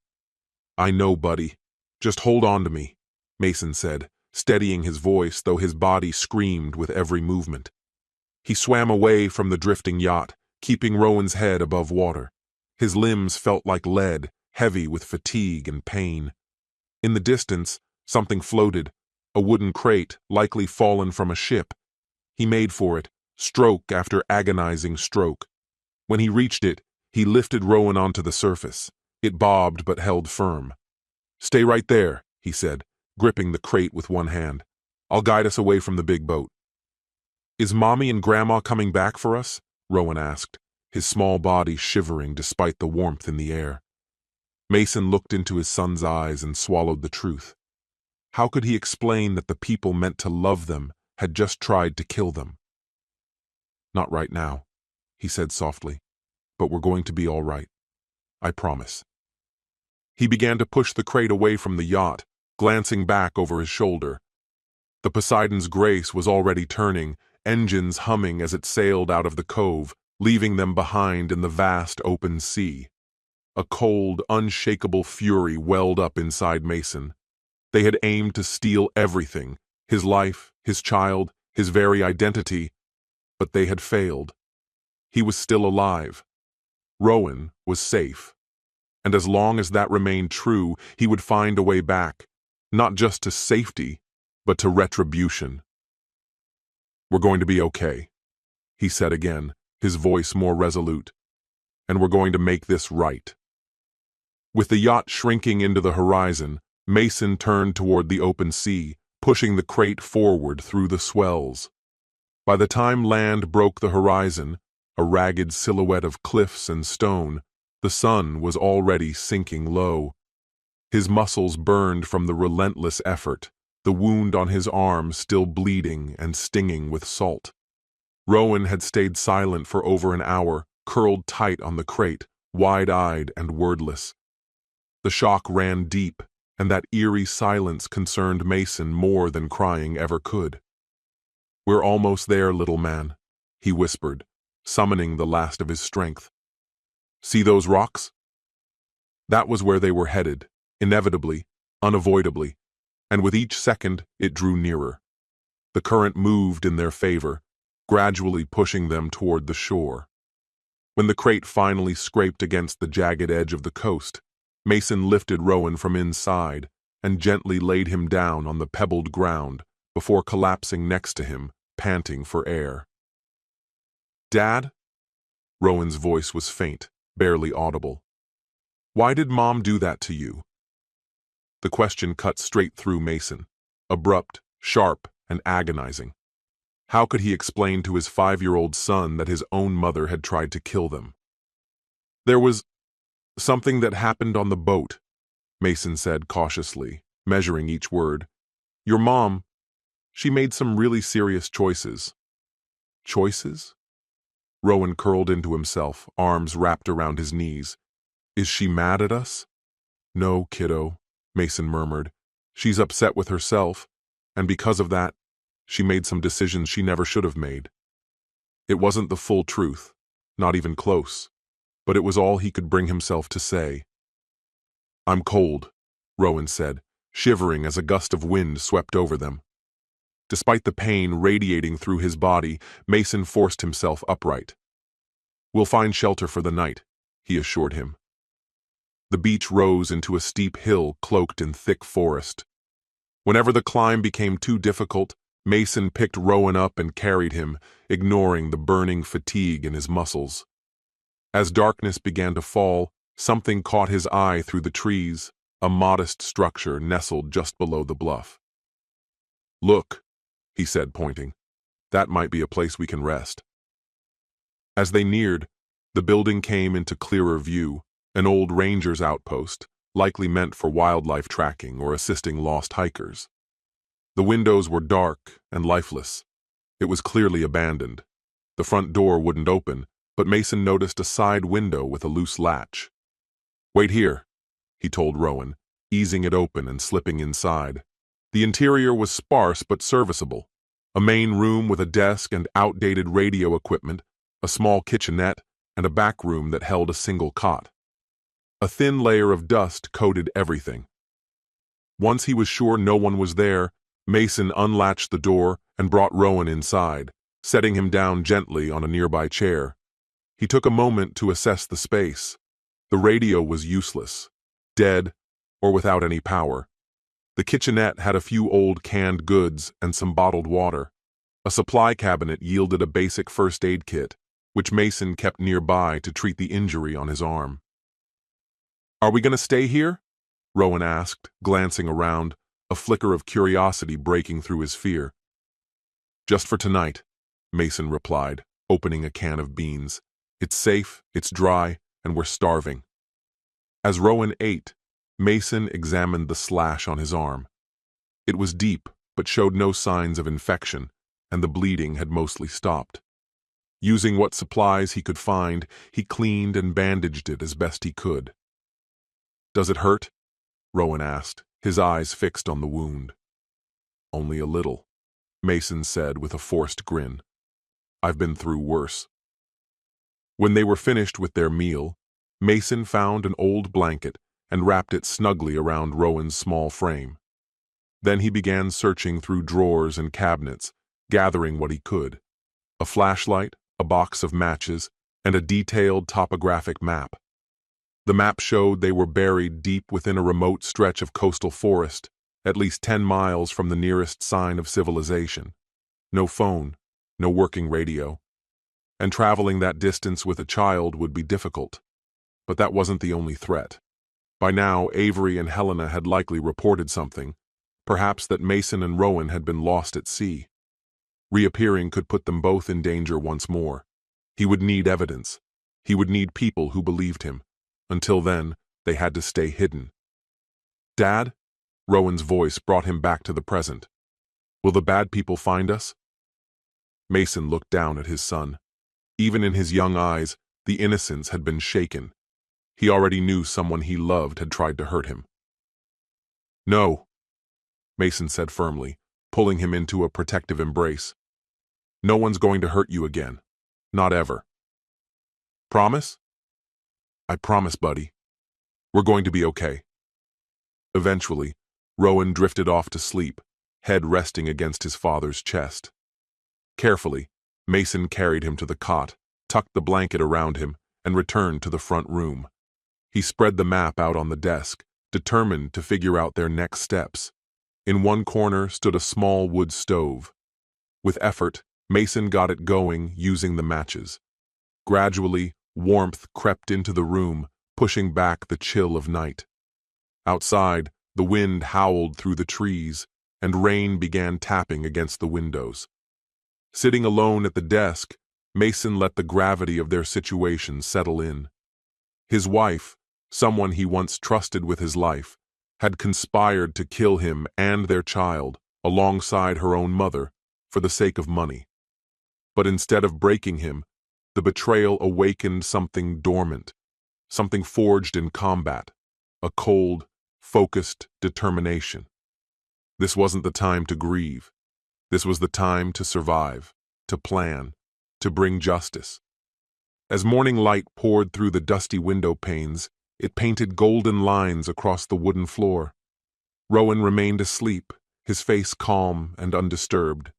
I know, buddy. Just hold on to me, Mason said, steadying his voice though his body screamed with every movement. He swam away from the drifting yacht, keeping Rowan's head above water. His limbs felt like lead, heavy with fatigue and pain. In the distance, something floated, a wooden crate likely fallen from a ship. He made for it, stroke after agonizing stroke. When he reached it, he lifted Rowan onto the surface. It bobbed but held firm. Stay right there, he said, gripping the crate with one hand. I'll guide us away from the big boat. Is Mommy and Grandma coming back for us? Rowan asked, his small body shivering despite the warmth in the air. Mason looked into his son's eyes and swallowed the truth. How could he explain that the people meant to love them had just tried to kill them? Not right now, he said softly, but we're going to be all right. I promise. He began to push the crate away from the yacht, glancing back over his shoulder. The Poseidon's Grace was already turning, engines humming as it sailed out of the cove, leaving them behind in the vast open sea. A cold, unshakable fury welled up inside Mason. They had aimed to steal everything, his life, his child, his very identity, but they had failed. He was still alive. Rowan was safe. And as long as that remained true, he would find a way back, not just to safety, but to retribution. We're going to be okay, he said again, his voice more resolute. And we're going to make this right. With the yacht shrinking into the horizon, Mason turned toward the open sea, pushing the crate forward through the swells. By the time land broke the horizon, a ragged silhouette of cliffs and stone, the sun was already sinking low. His muscles burned from the relentless effort, the wound on his arm still bleeding and stinging with salt. Rowan had stayed silent for over an hour, curled tight on the crate, wide-eyed and wordless. The shock ran deep, and that eerie silence concerned Mason more than crying ever could. "We're almost there, little man," he whispered, summoning the last of his strength. "See those rocks?" That was where they were headed, inevitably, unavoidably, and with each second it drew nearer. The current moved in their favor, gradually pushing them toward the shore. When the crate finally scraped against the jagged edge of the coast, Mason lifted Rowan from inside and gently laid him down on the pebbled ground before collapsing next to him, panting for air. "Dad?" Rowan's voice was faint, barely audible. "Why did Mom do that to you?" The question cut straight through Mason, abrupt, sharp, and agonizing. How could he explain to his 5-year-old son that his own mother had tried to kill them? "There was something that happened on the boat," Mason said cautiously, measuring each word. "Your mom, she made some really serious choices." "Choices?" Rowan curled into himself, arms wrapped around his knees. "Is she mad at us?" "No, kiddo," Mason murmured. "She's upset with herself, and because of that, she made some decisions she never should have made." It wasn't the full truth, not even close, but it was all he could bring himself to say. "I'm cold," Rowan said, shivering as a gust of wind swept over them. Despite the pain radiating through his body, Mason forced himself upright. "We'll find shelter for the night," he assured him. The beach rose into a steep hill cloaked in thick forest. Whenever the climb became too difficult, Mason picked Rowan up and carried him, ignoring the burning fatigue in his muscles. As darkness began to fall, something caught his eye through the trees, a modest structure nestled just below the bluff. "Look," he said, pointing. "That might be a place we can rest." As they neared, the building came into clearer view, an old ranger's outpost, likely meant for wildlife tracking or assisting lost hikers. The windows were dark and lifeless. It was clearly abandoned. The front door wouldn't open, but Mason noticed a side window with a loose latch. "Wait here," he told Rowan, easing it open and slipping inside. The interior was sparse but serviceable. A main room with a desk and outdated radio equipment, a small kitchenette, and a back room that held a single cot. A thin layer of dust coated everything. Once he was sure no one was there, Mason unlatched the door and brought Rowan inside, setting him down gently on a nearby chair. He took a moment to assess the space. The radio was useless, dead, or without any power. The kitchenette had a few old canned goods and some bottled water. A supply cabinet yielded a basic first aid kit, which Mason kept nearby to treat the injury on his arm. "Are we going to stay here?" Rowan asked, glancing around, a flicker of curiosity breaking through his fear. "Just for tonight," Mason replied, opening a can of beans. "It's safe, it's dry, and we're starving." As Rowan ate, Mason examined the slash on his arm. It was deep, but showed no signs of infection, and the bleeding had mostly stopped. Using what supplies he could find, he cleaned and bandaged it as best he could. "Does it hurt?" Rowan asked, his eyes fixed on the wound. "Only a little," Mason said with a forced grin. "I've been through worse." When they were finished with their meal, Mason found an old blanket and wrapped it snugly around Rowan's small frame. Then he began searching through drawers and cabinets, gathering what he could: a flashlight, a box of matches, and a detailed topographic map. The map showed they were buried deep within a remote stretch of coastal forest, at least 10 miles from the nearest sign of civilization. No phone, no working radio. And traveling that distance with a child would be difficult. But that wasn't the only threat. By now, Avery and Helena had likely reported something, perhaps that Mason and Rowan had been lost at sea. Reappearing could put them both in danger once more. He would need evidence. He would need people who believed him. Until then, they had to stay hidden. "Dad?" Rowan's voice brought him back to the present. "Will the bad people find us?" Mason looked down at his son. Even in his young eyes, the innocence had been shaken. He already knew someone he loved had tried to hurt him. "No," Mason said firmly, pulling him into a protective embrace. "No one's going to hurt you again. Not ever." "Promise?" "I promise, buddy. We're going to be okay." Eventually, Rowan drifted off to sleep, head resting against his father's chest. Carefully, Mason carried him to the cot, tucked the blanket around him, and returned to the front room. He spread the map out on the desk, determined to figure out their next steps. In one corner stood a small wood stove. With effort, Mason got it going using the matches. Gradually, warmth crept into the room, pushing back the chill of night. Outside, the wind howled through the trees, and rain began tapping against the windows. Sitting alone at the desk, Mason let the gravity of their situation settle in. His wife, someone he once trusted with his life, had conspired to kill him and their child, alongside her own mother, for the sake of money. But instead of breaking him, the betrayal awakened something dormant, something forged in combat, a cold, focused determination. This wasn't the time to grieve. This was the time to survive, to plan, to bring justice. As morning light poured through the dusty window panes, it painted golden lines across the wooden floor. Rowan remained asleep, his face calm and undisturbed.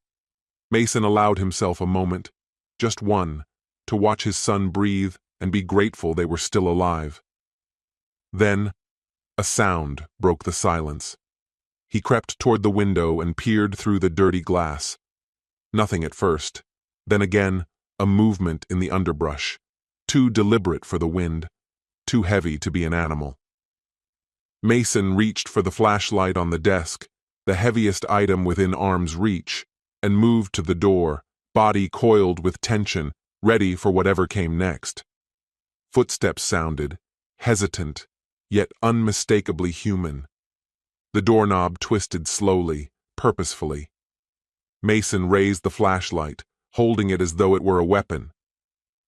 Mason allowed himself a moment, just one, to watch his son breathe and be grateful they were still alive. Then, a sound broke the silence. He crept toward the window and peered through the dirty glass. Nothing at first. Then again, a movement in the underbrush, too deliberate for the wind, too heavy to be an animal. Mason reached for the flashlight on the desk, the heaviest item within arm's reach, and moved to the door, body coiled with tension, ready for whatever came next. Footsteps sounded, hesitant, yet unmistakably human. The doorknob twisted slowly, purposefully. Mason raised the flashlight, holding it as though it were a weapon.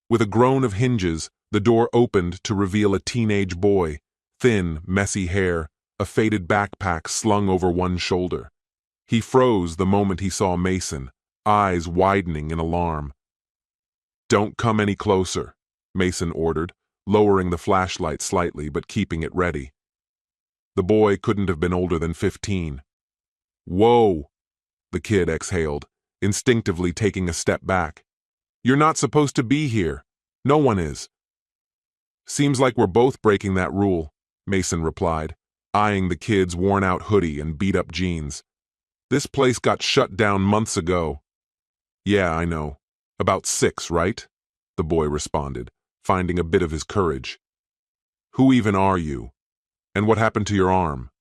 With a groan of hinges, the door opened to reveal a teenage boy, thin, messy hair, a faded backpack slung over one shoulder. He froze the moment he saw Mason, eyes widening in alarm. "Don't come any closer," Mason ordered, lowering the flashlight slightly but keeping it ready. The boy couldn't have been older than 15. "Whoa!" the kid exhaled, instinctively taking a step back. "You're not supposed to be here. No one is." "Seems like we're both breaking that rule," Mason replied, eyeing the kid's worn-out hoodie and beat-up jeans. "This place got shut down months ago." "Yeah, I know. About 6, right?" the boy responded, finding a bit of his courage. "Who even are you? And what happened to your arm?"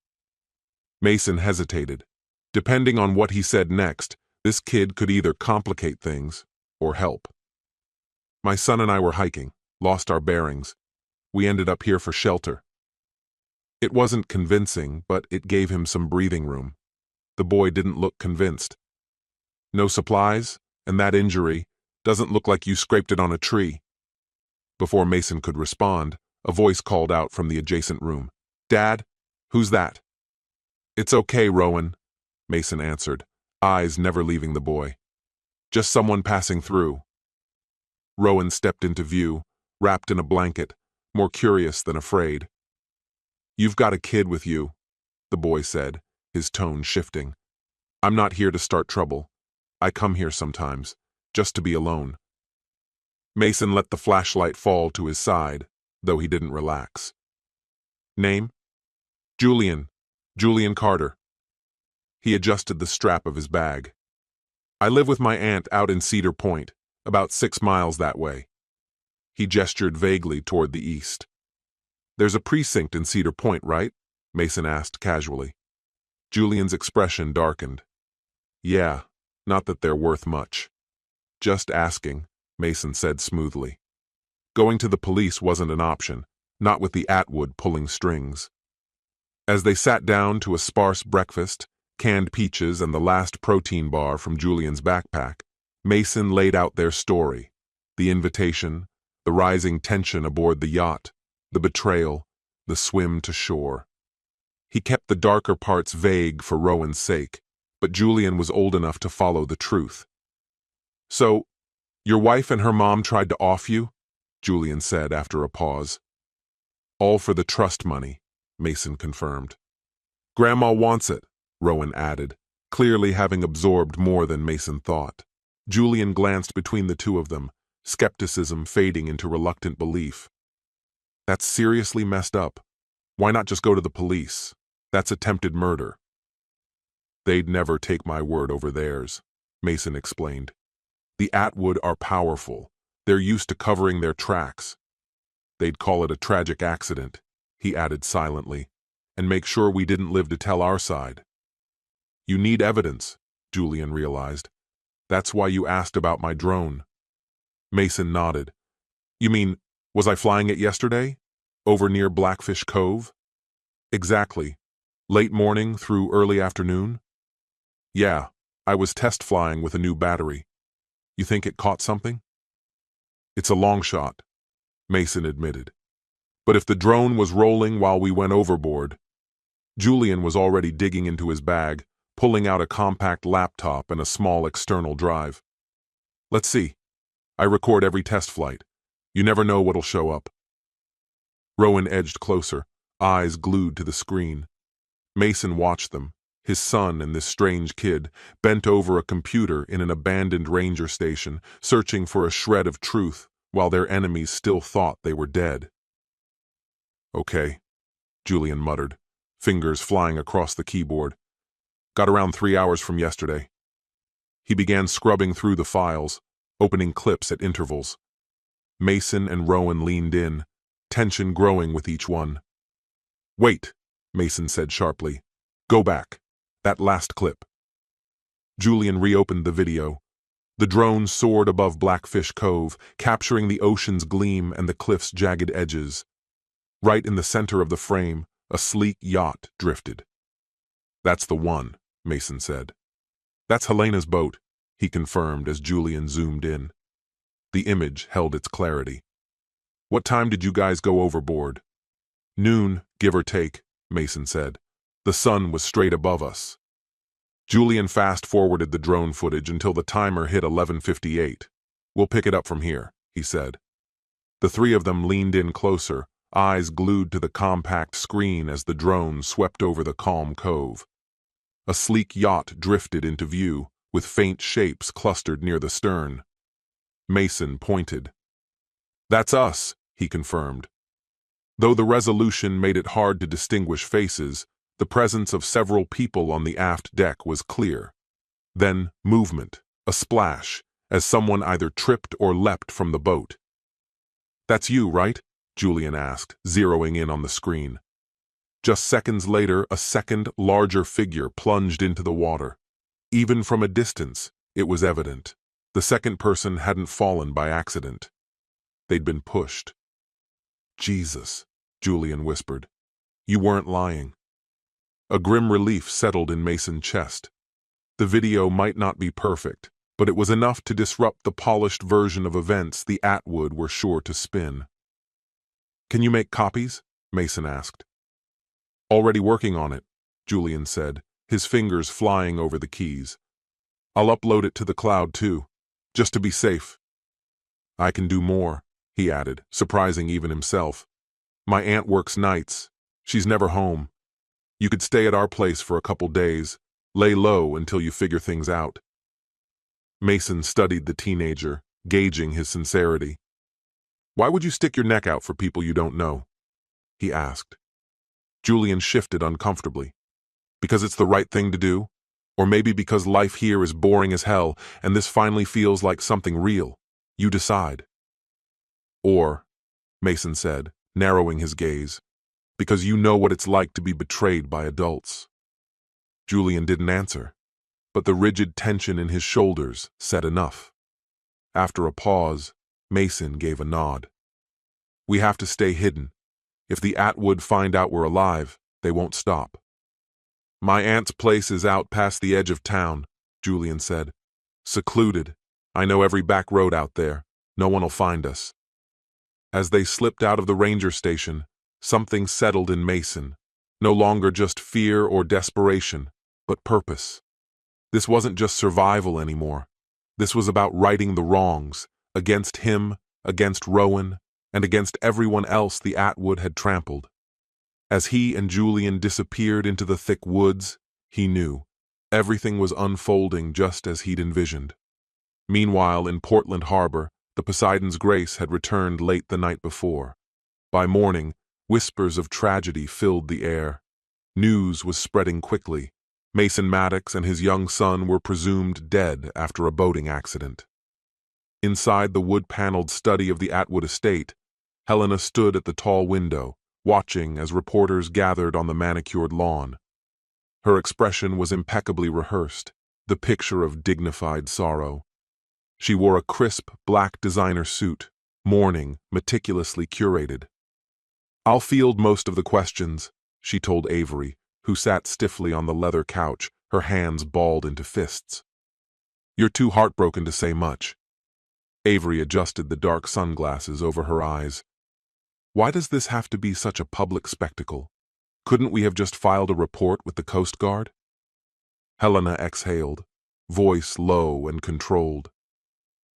Mason hesitated. Depending on what he said next, this kid could either complicate things or help. "My son and I were hiking, lost our bearings. We ended up here for shelter." It wasn't convincing, but it gave him some breathing room. The boy didn't look convinced. "No supplies? And that injury? Doesn't look like you scraped it on a tree." Before Mason could respond, a voice called out from the adjacent room. "Dad? Who's that?" "It's okay, Rowan," Mason answered, eyes never leaving the boy. "Just someone passing through." Rowan stepped into view, wrapped in a blanket, more curious than afraid. "You've got a kid with you," the boy said, his tone shifting. "I'm not here to start trouble. I come here sometimes, just to be alone." Mason let the flashlight fall to his side, though he didn't relax. "Name?" "Julian. Julian Carter." He adjusted the strap of his bag. "I live with my aunt out in Cedar Point, about 6 miles that way." He gestured vaguely toward the east. There's a precinct in Cedar Point, right? Mason asked casually. Julian's expression darkened. Yeah, not that they're worth much. Just asking, Mason said smoothly. Going to the police wasn't an option, not with the Atwood pulling strings. As they sat down to a sparse breakfast, canned peaches and the last protein bar from Julian's backpack, Mason laid out their story: the invitation, the rising tension aboard the yacht, the betrayal, the swim to shore. He kept the darker parts vague for Rowan's sake, but Julian was old enough to follow the truth. So, your wife and her mom tried to off you? Julian said after a pause. All for the trust money, Mason confirmed. Grandma wants it, Rowan added, clearly having absorbed more than Mason thought. Julian glanced between the two of them, skepticism fading into reluctant belief. That's seriously messed up. Why not just go to the police? That's attempted murder. They'd never take my word over theirs, Mason explained. The Atwood are powerful. They're used to covering their tracks. They'd call it a tragic accident, he added silently, and make sure we didn't live to tell our side. You need evidence, Julian realized. That's why you asked about my drone. Mason nodded. You mean, was I flying it yesterday? Over near Blackfish Cove? Exactly. Late morning through early afternoon? Yeah, I was test flying with a new battery. You think it caught something? It's a long shot, Mason admitted. But if the drone was rolling while we went overboard... Julian was already digging into his bag, pulling out a compact laptop and a small external drive. Let's see. I record every test flight. You never know what'll show up. Rowan edged closer, eyes glued to the screen. Mason watched them, his son and this strange kid, bent over a computer in an abandoned ranger station, searching for a shred of truth while their enemies still thought they were dead. Okay, Julian muttered, fingers flying across the keyboard. Got around 3 hours from yesterday. He began scrubbing through the files, opening clips at intervals. Mason and Rowan leaned in, tension growing with each one. Wait, Mason said sharply. Go back. That last clip. Julian reopened the video. The drone soared above Blackfish Cove, capturing the ocean's gleam and the cliff's jagged edges. Right in the center of the frame, a sleek yacht drifted. That's the one, Mason said. That's Helena's boat, he confirmed as Julian zoomed in. The image held its clarity. What time did you guys go overboard? Noon, give or take, Mason said. The sun was straight above us. Julian fast-forwarded the drone footage until the timer hit 11:58. We'll pick it up from here, he said. The three of them leaned in closer, eyes glued to the compact screen as the drone swept over the calm cove. A sleek yacht drifted into view, with faint shapes clustered near the stern. Mason pointed. That's us, he confirmed. Though the resolution made it hard to distinguish faces, the presence of several people on the aft deck was clear. Then movement, a splash, as someone either tripped or leapt from the boat. That's you, right? Julian asked, zeroing in on the screen. Just seconds later, a second, larger figure plunged into the water. Even from a distance, it was evident. The second person hadn't fallen by accident. They'd been pushed. Jesus, Julian whispered. You weren't lying. A grim relief settled in Mason's chest. The video might not be perfect, but it was enough to disrupt the polished version of events the Atwood were sure to spin. Can you make copies? Mason asked. Already working on it, Julian said, his fingers flying over the keys. I'll upload it to the cloud too, just to be safe. I can do more, he added, surprising even himself. My aunt works nights. She's never home. You could stay at our place for a couple days, lay low until you figure things out. Mason studied the teenager, gauging his sincerity. Why would you stick your neck out for people you don't know? He asked. Julian shifted uncomfortably. Because it's the right thing to do? Or maybe because life here is boring as hell and this finally feels like something real? You decide. Or, Mason said, narrowing his gaze, Because you know what it's like to be betrayed by adults. Julian didn't answer, but the rigid tension in his shoulders said enough. After a pause, Mason gave a nod. We have to stay hidden. If the Atwood find out we're alive, they won't stop. My aunt's place is out past the edge of town, Julian said. Secluded. I know every back road out there. No one will find us. As they slipped out of the ranger station, something settled in Mason. No longer just fear or desperation, but purpose. This wasn't just survival anymore. This was about righting the wrongs, against him, against Rowan, and against everyone else the Atwood had trampled. As he and Julian disappeared into the thick woods, he knew everything was unfolding just as he'd envisioned. Meanwhile, in Portland Harbor, the Poseidon's Grace had returned late the night before. By morning, whispers of tragedy filled the air. News was spreading quickly. Mason Maddox and his young son were presumed dead after a boating accident. Inside the wood-paneled study of the Atwood estate, Helena stood at the tall window, watching as reporters gathered on the manicured lawn. Her expression was impeccably rehearsed, the picture of dignified sorrow. She wore a crisp, black designer suit, mourning, meticulously curated. I'll field most of the questions, she told Avery, who sat stiffly on the leather couch, her hands balled into fists. You're too heartbroken to say much. Avery adjusted the dark sunglasses over her eyes. Why does this have to be such a public spectacle? Couldn't we have just filed a report with the Coast Guard? Helena exhaled, voice low and controlled.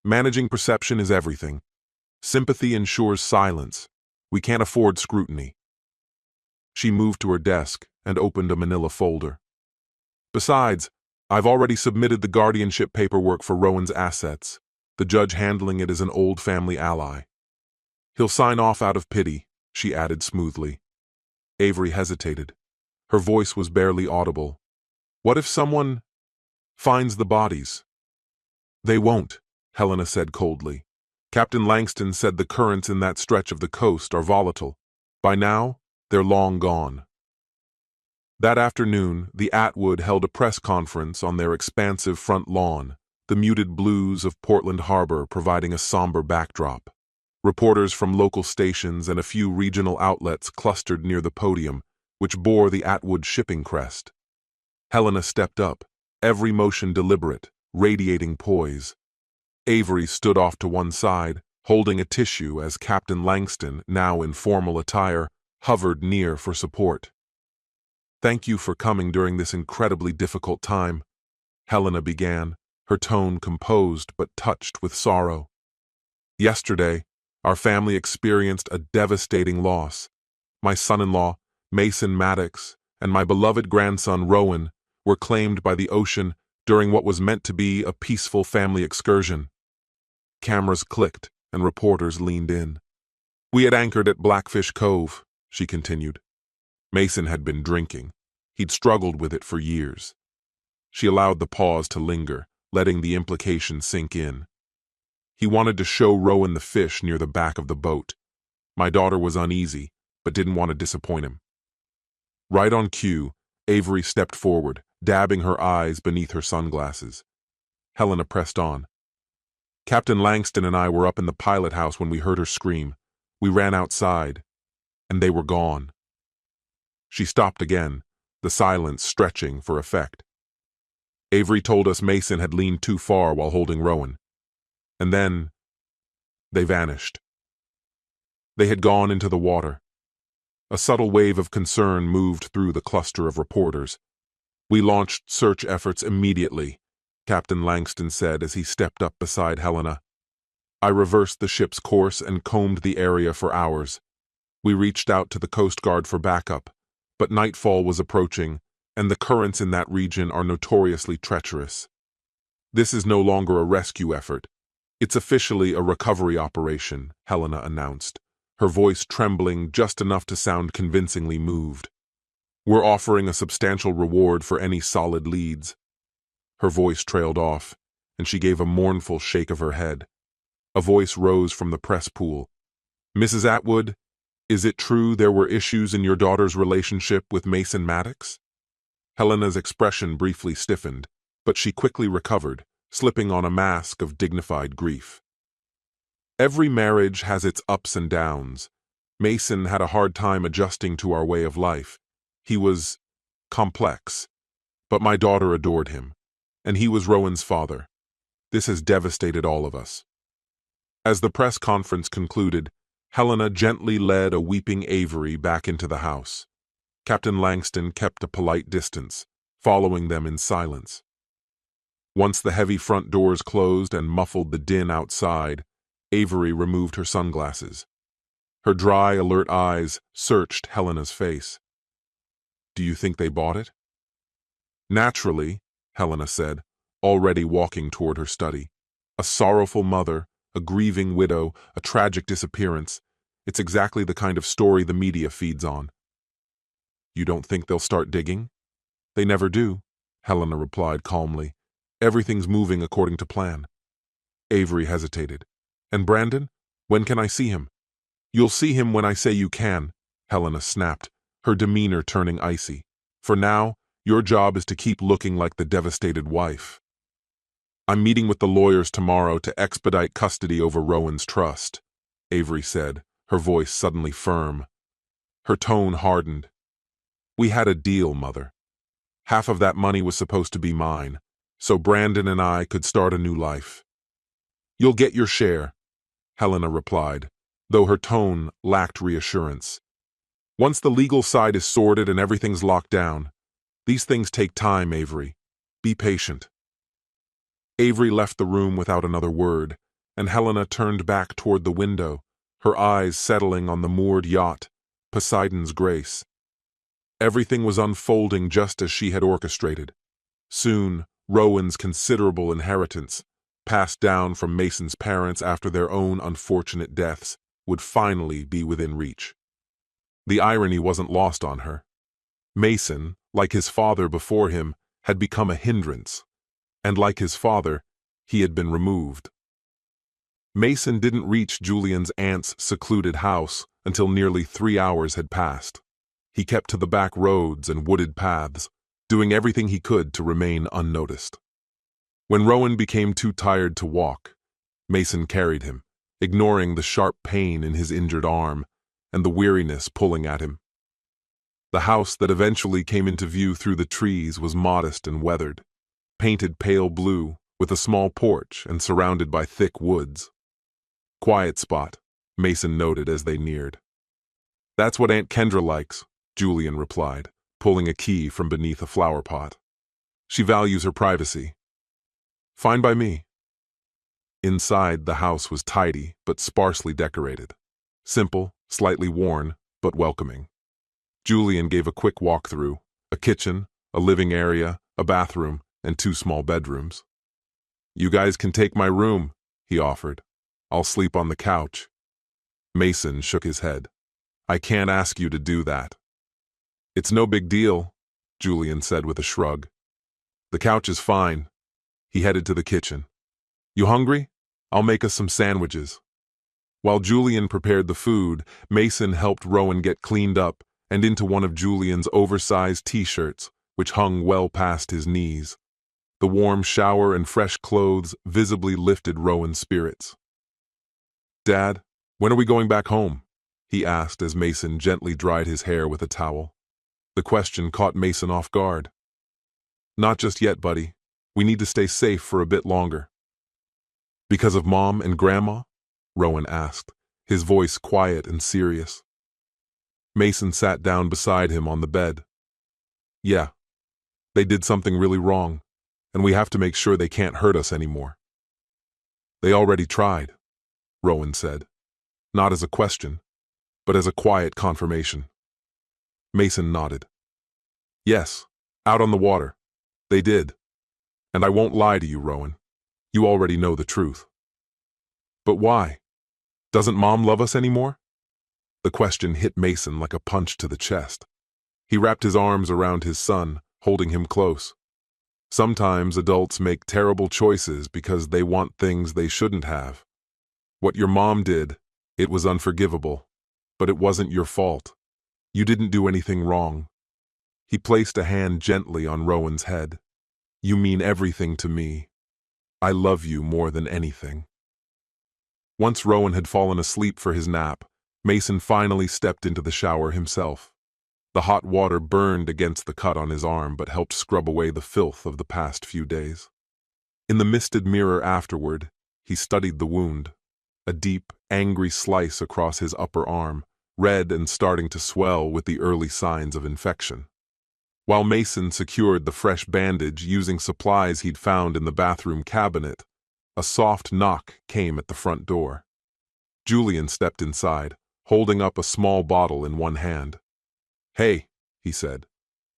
Managing perception is everything. Sympathy ensures silence. We can't afford scrutiny. She moved to her desk and opened a manila folder. Besides, I've already submitted the guardianship paperwork for Rowan's assets. The judge handling it is an old family ally. He'll sign off out of pity, she added smoothly. Avery hesitated. Her voice was barely audible. What if someone finds the bodies? They won't, Helena said coldly. Captain Langston said the currents in that stretch of the coast are volatile. By now, they're long gone. That afternoon, the Atwood held a press conference on their expansive front lawn, the muted blues of Portland Harbor providing a somber backdrop. Reporters from local stations and a few regional outlets clustered near the podium, which bore the Atwood shipping crest. Helena stepped up, every motion deliberate, radiating poise. Avery stood off to one side, holding a tissue as Captain Langston, now in formal attire, hovered near for support. Thank you for coming during this incredibly difficult time, Helena began, her tone composed but touched with sorrow. Yesterday, our family experienced a devastating loss. My son-in-law, Mason Maddox, and my beloved grandson, Rowan, were claimed by the ocean during what was meant to be a peaceful family excursion. Cameras clicked and reporters leaned in. We had anchored at Blackfish Cove, she continued. Mason had been drinking. He'd struggled with it for years. She allowed the pause to linger, letting the implication sink in. He wanted to show Rowan the fish near the back of the boat. My daughter was uneasy, but didn't want to disappoint him. Right on cue, Avery stepped forward, dabbing her eyes beneath her sunglasses. Helena pressed on. Captain Langston and I were up in the pilot house when we heard her scream. We ran outside, and they were gone. She stopped again, the silence stretching for effect. Avery told us Mason had leaned too far while holding Rowan. And then, they vanished. They had gone into the water. A subtle wave of concern moved through the cluster of reporters. We launched search efforts immediately, Captain Langston said as he stepped up beside Helena. I reversed the ship's course and combed the area for hours. We reached out to the Coast Guard for backup, but nightfall was approaching, and the currents in that region are notoriously treacherous. This is no longer a rescue effort. It's officially a recovery operation, Helena announced, her voice trembling just enough to sound convincingly moved. We're offering a substantial reward for any solid leads. Her voice trailed off, and she gave a mournful shake of her head. A voice rose from the press pool. Mrs. Atwood, Is it true there were issues in your daughter's relationship with Mason Maddox? Helena's expression briefly stiffened, but she quickly recovered, slipping on a mask of dignified grief. Every marriage has its ups and downs. Mason had a hard time adjusting to our way of life. He was complex, but my daughter adored him, and he was Rowan's father. This has devastated all of us. As the press conference concluded, Helena gently led a weeping Avery back into the house. Captain Langston kept a polite distance, following them in silence. Once the heavy front doors closed and muffled the din outside, Avery removed her sunglasses. Her dry, alert eyes searched Helena's face. "Do you think they bought it?" "Naturally," Helena said, already walking toward her study. "A sorrowful mother, a grieving widow, a tragic disappearance. It's exactly the kind of story the media feeds on." "You don't think they'll start digging?" "They never do," Helena replied calmly. "Everything's moving according to plan." Avery hesitated. "And Brandon? When can I see him?" "You'll see him when I say you can," Helena snapped, her demeanor turning icy. "For now, your job is to keep looking like the devastated wife." "I'm meeting with the lawyers tomorrow to expedite custody over Rowan's trust," Avery said, her voice suddenly firm. Her tone hardened. "We had a deal, Mother. Half of that money was supposed to be mine, so Brandon and I could start a new life." "You'll get your share," Helena replied, though her tone lacked reassurance. "Once the legal side is sorted and everything's locked down. These things take time, Avery. Be patient." Avery left the room without another word, and Helena turned back toward the window, her eyes settling on the moored yacht, Poseidon's Grace. Everything was unfolding just as she had orchestrated. Soon, Rowan's considerable inheritance, passed down from Mason's parents after their own unfortunate deaths, would finally be within reach. The irony wasn't lost on her. Mason, like his father before him, had become a hindrance, and like his father, he had been removed. Mason didn't reach Julian's aunt's secluded house until nearly 3 hours had passed. He kept to the back roads and wooded paths, doing everything he could to remain unnoticed. When Rowan became too tired to walk, Mason carried him, ignoring the sharp pain in his injured arm and the weariness pulling at him. The house that eventually came into view through the trees was modest and weathered, painted pale blue, with a small porch and surrounded by thick woods. "Quiet spot," Mason noted as they neared. "That's what Aunt Kendra likes," Julian replied, pulling a key from beneath a flower pot. "She values her privacy." "Fine by me." Inside, the house was tidy but sparsely decorated. Simple, slightly worn, but welcoming. Julian gave a quick walkthrough: a kitchen, a living area, a bathroom, and 2 small bedrooms. "You guys can take my room," he offered. "I'll sleep on the couch." Mason shook his head. "I can't ask you to do that." "It's no big deal," Julian said with a shrug. "The couch is fine." He headed to the kitchen. "You hungry? I'll make us some sandwiches." While Julian prepared the food, Mason helped Rowan get cleaned up and into one of Julian's oversized t-shirts, which hung well past his knees. The warm shower and fresh clothes visibly lifted Rowan's spirits. "Dad, when are we going back home?" he asked as Mason gently dried his hair with a towel. The question caught Mason off guard. "Not just yet, buddy. We need to stay safe for a bit longer." "Because of Mom and Grandma?" Rowan asked, his voice quiet and serious. Mason sat down beside him on the bed. "Yeah, they did something really wrong, and we have to make sure they can't hurt us anymore." "They already tried," Rowan said, not as a question, but as a quiet confirmation. Mason nodded. "Yes, out on the water. They did. And I won't lie to you, Rowan. You already know the truth." "But why? Doesn't Mom love us anymore?" The question hit Mason like a punch to the chest. He wrapped his arms around his son, holding him close. "Sometimes adults make terrible choices because they want things they shouldn't have. What your mom did, it was unforgivable. But it wasn't your fault. You didn't do anything wrong. He placed a hand gently on Rowan's head. You mean everything to me. I love you more than anything. Once Rowan had fallen asleep for his nap, Mason finally stepped into the shower himself. The hot water burned against the cut on his arm but helped scrub away the filth of the past few days. In the misted mirror afterward, he studied the wound, a deep, angry slice across his upper arm, red and starting to swell with the early signs of infection. While Mason secured the fresh bandage using supplies he'd found in the bathroom cabinet, a soft knock came at the front door. Julian stepped inside, holding up a small bottle in one hand. Hey, he said.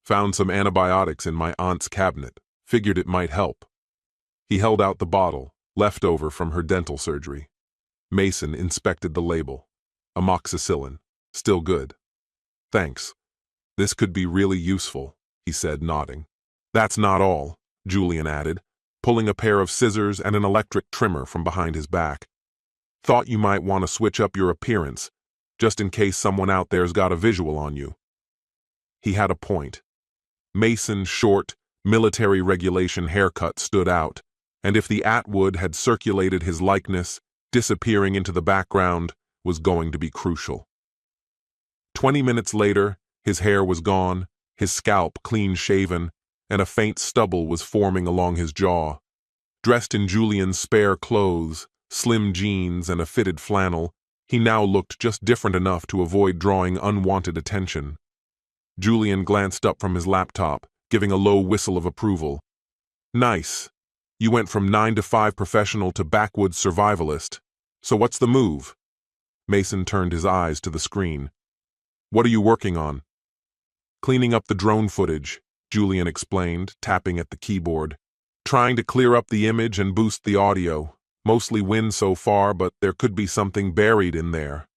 Found some antibiotics in my aunt's cabinet. Figured it might help. He held out the bottle, leftover from her dental surgery. Mason inspected the label. Amoxicillin. Still good. Thanks. This could be really useful, he said, nodding. That's not all, Julian added, pulling a pair of scissors and an electric trimmer from behind his back. Thought you might want to switch up your appearance, just in case someone out there's got a visual on you. He had a point. Mason's short, military regulation haircut stood out, and if the Atwood had circulated his likeness, disappearing into the background was going to be crucial. 20 minutes later, his hair was gone, his scalp clean-shaven, and a faint stubble was forming along his jaw. Dressed in Julian's spare clothes, slim jeans, and a fitted flannel, he now looked just different enough to avoid drawing unwanted attention. Julian glanced up from his laptop, giving a low whistle of approval. Nice. You went from 9-to-5 professional to backwoods survivalist. So what's the move? Mason turned his eyes to the screen. What are you working on? Cleaning up the drone footage, Julian explained, tapping at the keyboard. Trying to clear up the image and boost the audio. Mostly wind so far, but there could be something buried in there.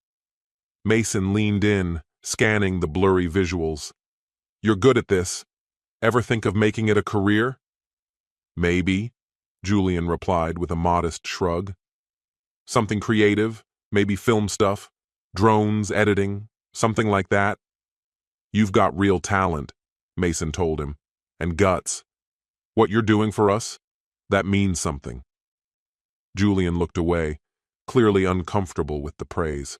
Mason leaned in, scanning the blurry visuals. You're good at this. Ever think of making it a career? Maybe, Julian replied with a modest shrug. Something creative, maybe film stuff, drones, editing, something like that. You've got real talent, Mason told him, and guts. What you're doing for us, that means something. Julian looked away, clearly uncomfortable with the praise.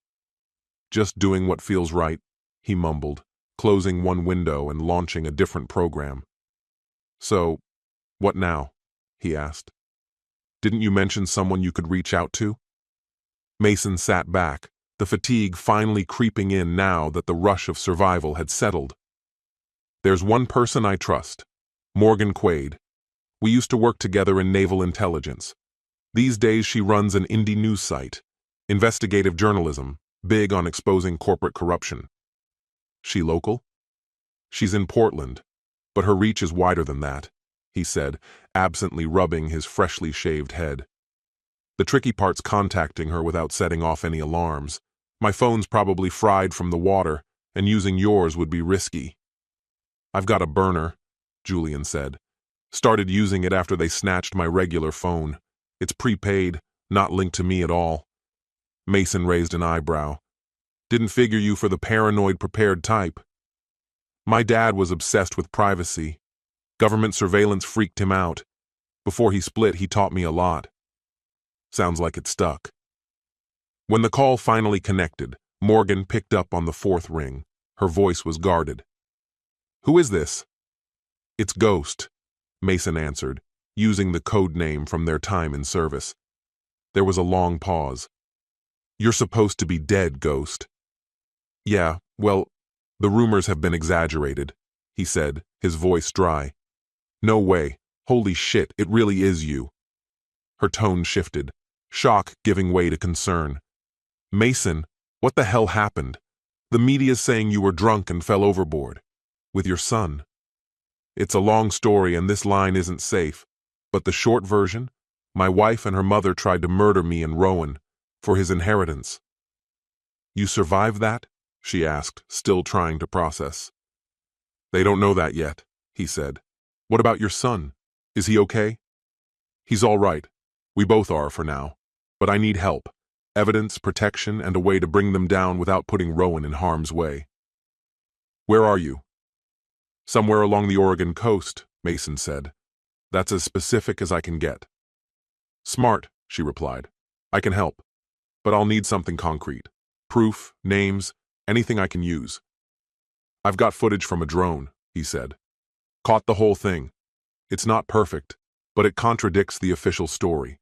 Just doing what feels right, he mumbled, closing one window and launching a different program. So, what now? He asked. Didn't you mention someone you could reach out to? Mason sat back, the fatigue finally creeping in now that the rush of survival had settled. There's one person I trust, Morgan Quaid. We used to work together in naval intelligence. These days she runs an indie news site, investigative journalism, big on exposing corporate corruption. She local? She's in Portland, but her reach is wider than that, he said, absently rubbing his freshly shaved head. The tricky part's contacting her without setting off any alarms. My phone's probably fried from the water, and using yours would be risky. I've got a burner, Julian said. Started using it after they snatched my regular phone. It's prepaid, not linked to me at all. Mason raised an eyebrow. Didn't figure you for the paranoid prepared type. My dad was obsessed with privacy. Government surveillance freaked him out. Before he split, he taught me a lot. Sounds like it stuck. When the call finally connected, Morgan picked up on the fourth ring. Her voice was guarded. Who is this? It's Ghost, Mason answered, using the code name from their time in service. There was a long pause. You're supposed to be dead, Ghost. Yeah, well, the rumors have been exaggerated, he said, his voice dry. No way. Holy shit, it really is you. Her tone shifted, shock giving way to concern. Mason, what the hell happened? The media's saying you were drunk and fell overboard. With your son. It's a long story and this line isn't safe, but the short version, my wife and her mother tried to murder me and Rowan for his inheritance. You survived that? She asked, still trying to process. They don't know that yet, he said. What about your son? Is he okay? He's all right. We both are for now. But I need help. evidence, protection, and a way to bring them down without putting Rowan in harm's way. "Where are you?" "Somewhere along the Oregon coast," Mason said. "That's as specific as I can get." "Smart," she replied. "I can help, but I'll need something concrete. Proof, names, anything I can use." "I've got footage from a drone," he said. "Caught the whole thing. It's not perfect, but it contradicts the official story.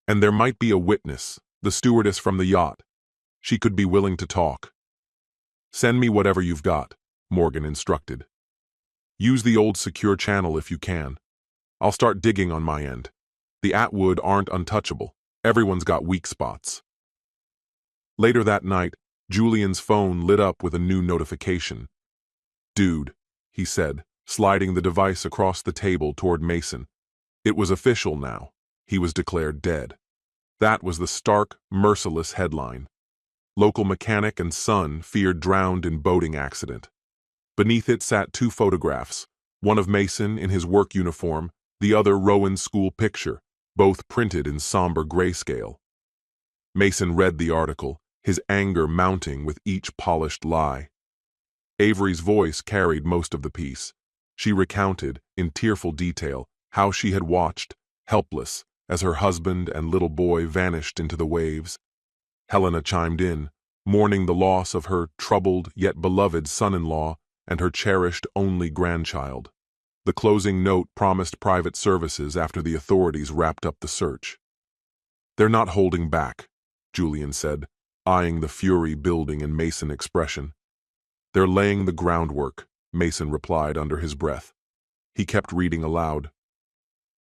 And there might be a witness, the stewardess from the yacht. She could be willing to talk." "Send me whatever you've got," Morgan instructed. "Use the old secure channel if you can. I'll start digging on my end. The Atwood aren't untouchable. Everyone's got weak spots." Later that night, Julian's phone lit up with a new notification. "Dude," he said, sliding the device across the table toward Mason. It was official now. He was declared dead. That was the stark, merciless headline. Local mechanic and son feared drowned in boating accident. Beneath it sat two photographs, one of Mason in his work uniform, the other Rowan's school picture, both printed in somber grayscale. Mason read the article, his anger mounting with each polished lie. Avery's voice carried most of the piece. She recounted, in tearful detail, how she had watched, helpless, as her husband and little boy vanished into the waves. Helena chimed in, mourning the loss of her troubled yet beloved son-in-law and her cherished only grandchild. The closing note promised private services after the authorities wrapped up the search. "They're not holding back," Julian said, eyeing the fury building in Mason expression. "They're laying the groundwork," Mason replied under his breath. He kept reading aloud.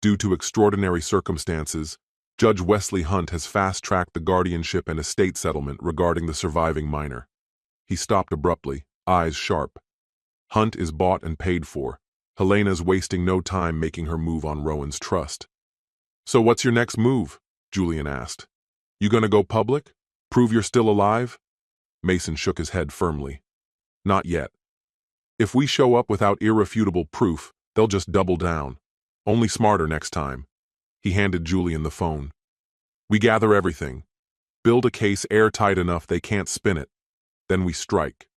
"Due to extraordinary circumstances, Judge Wesley Hunt has fast-tracked the guardianship and estate settlement regarding the surviving minor." He stopped abruptly, eyes sharp. "Hunt is bought and paid for. Helena's wasting no time making her move on Rowan's trust." "So what's your next move?" Julian asked. "You gonna go public? Prove you're still alive?" Mason shook his head firmly. "Not yet. If we show up without irrefutable proof, they'll just double down. Only smarter next time." He handed Julian the phone. "We gather everything. Build a case airtight enough they can't spin it. Then we strike."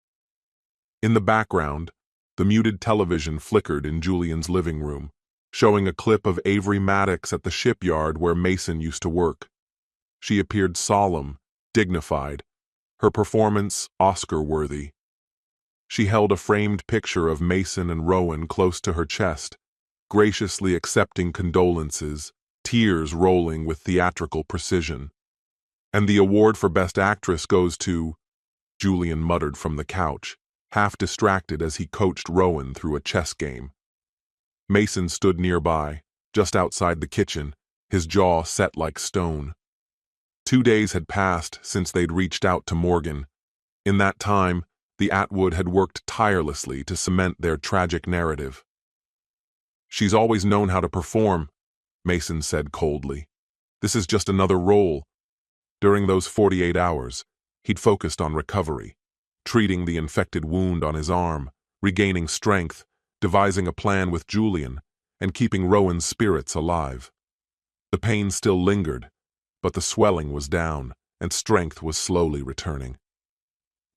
In the background, the muted television flickered in Julian's living room, showing a clip of Avery Maddox at the shipyard where Mason used to work. She appeared solemn, dignified, her performance Oscar-worthy. She held a framed picture of Mason and Rowan close to her chest, graciously accepting condolences, tears rolling with theatrical precision. "And the award for Best Actress goes to," Julian muttered from the couch, half distracted as he coached Rowan through a chess game. Mason stood nearby, just outside the kitchen, his jaw set like stone. 2 days had passed since they'd reached out to Morgan. In that time, the Atwood had worked tirelessly to cement their tragic narrative. "She's always known how to perform," Mason said coldly. "This is just another role." During those 48 hours, he'd focused on recovery, treating the infected wound on his arm, regaining strength, devising a plan with Julian, and keeping Rowan's spirits alive. The pain still lingered, but the swelling was down, and strength was slowly returning.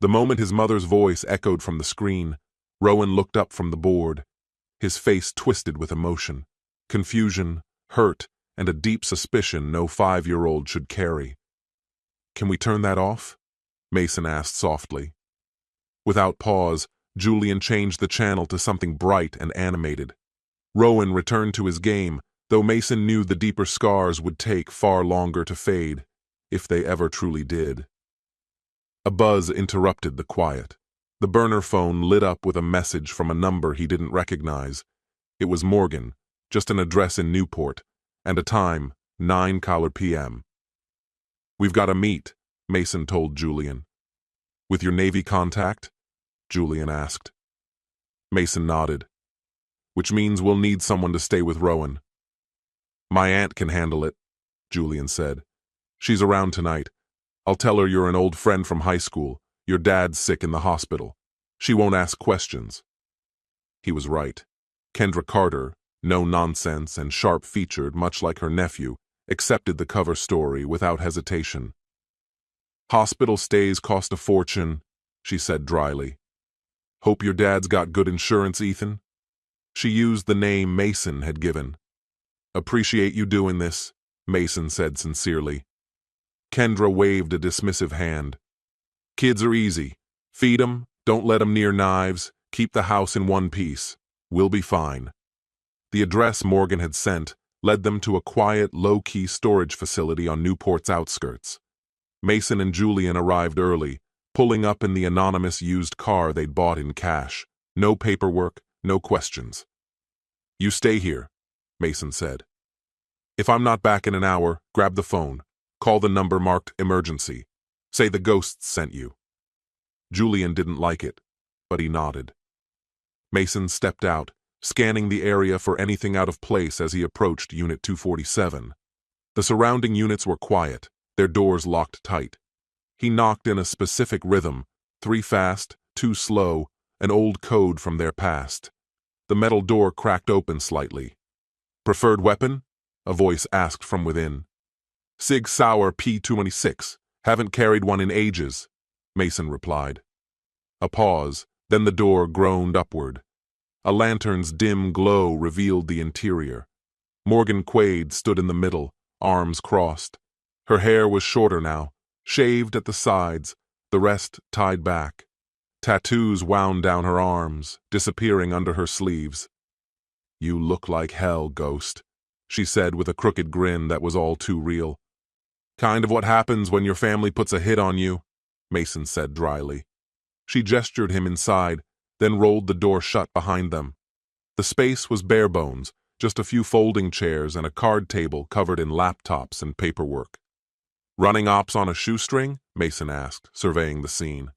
The moment his mother's voice echoed from the screen, Rowan looked up from the board, his face twisted with emotion, confusion, hurt, and a deep suspicion no 5-year-old should carry. "Can we turn that off?" Mason asked softly. Without pause, Julian changed the channel to something bright and animated. Rowan returned to his game, though Mason knew the deeper scars would take far longer to fade, if they ever truly did. A buzz interrupted the quiet. The burner phone lit up with a message from a number he didn't recognize. It was Morgan, just an address in Newport, and a time, 9 p.m. "We've got to meet," Mason told Julian. "With your Navy contact?" Julian asked. Mason nodded. "Which means we'll need someone to stay with Rowan." "My aunt can handle it," Julian said. "She's around tonight. I'll tell her you're an old friend from high school. Your dad's sick in the hospital. She won't ask questions." He was right. Kendra Carter, no nonsense and sharp-featured much like her nephew, accepted the cover story without hesitation. Hospital stays cost a fortune, she said dryly. Hope your dad's got good insurance, Ethan. She used the name Mason had given. Appreciate you doing this, Mason said sincerely. Kendra waved a dismissive hand. Kids are easy. Feed 'em, don't let 'em near knives, keep the house in one piece. We'll be fine. The address Morgan had sent led them to a quiet, low-key storage facility on Newport's outskirts. Mason and Julian arrived early, pulling up in the anonymous used car they'd bought in cash. No paperwork, no questions. You stay here, Mason said. If I'm not back in an hour, grab the phone. Call the number marked emergency. Say the ghosts sent you. Julian didn't like it, but he nodded. Mason stepped out, scanning the area for anything out of place as he approached Unit 247. The surrounding units were quiet, their doors locked tight. He knocked in a specific rhythm, 3 fast, 2 slow, an old code from their past. The metal door cracked open slightly. Preferred weapon? A voice asked from within. Sig Sauer P-226. Haven't carried one in ages, Mason replied. A pause, then the door groaned upward. A lantern's dim glow revealed the interior. Morgan Quaid stood in the middle, arms crossed. Her hair was shorter now, shaved at the sides, the rest tied back. Tattoos wound down her arms, disappearing under her sleeves. You look like hell, Ghost, she said with a crooked grin that was all too real. Kind of what happens when your family puts a hit on you, Mason said dryly. She gestured him inside, then rolled the door shut behind them. The space was bare bones, just a few folding chairs and a card table covered in laptops and paperwork. Running ops on a shoestring? Mason asked, surveying the scene.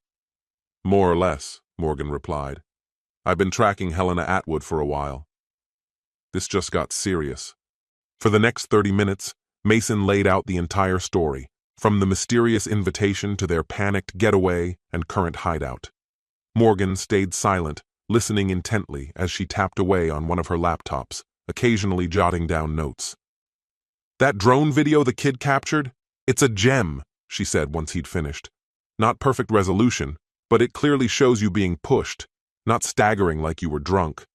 More or less, Morgan replied. I've been tracking Helena Atwood for a while. This just got serious. For the next 30 minutes, Mason laid out the entire story, from the mysterious invitation to their panicked getaway and current hideout. Morgan stayed silent, listening intently as she tapped away on one of her laptops, occasionally jotting down notes. That drone video the kid captured? It's a gem, she said once he'd finished. Not perfect resolution, but it clearly shows you being pushed, not staggering like you were drunk.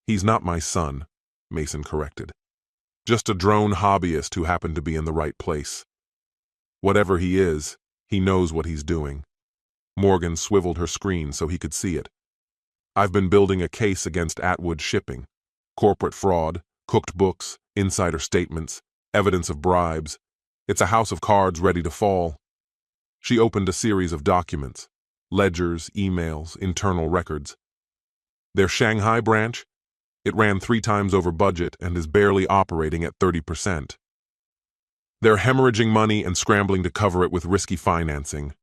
He's not my son, Mason corrected. Just a drone hobbyist who happened to be in the right place. Whatever he is, he knows what he's doing. Morgan swiveled her screen so he could see it. I've been building a case against Atwood Shipping. Corporate fraud, cooked books, insider statements, evidence of bribes. It's a house of cards ready to fall. She opened a series of documents, ledgers, emails, internal records. Their Shanghai branch? It ran 3 times over budget and is barely operating at 30%. They're hemorrhaging money and scrambling to cover it with risky financing,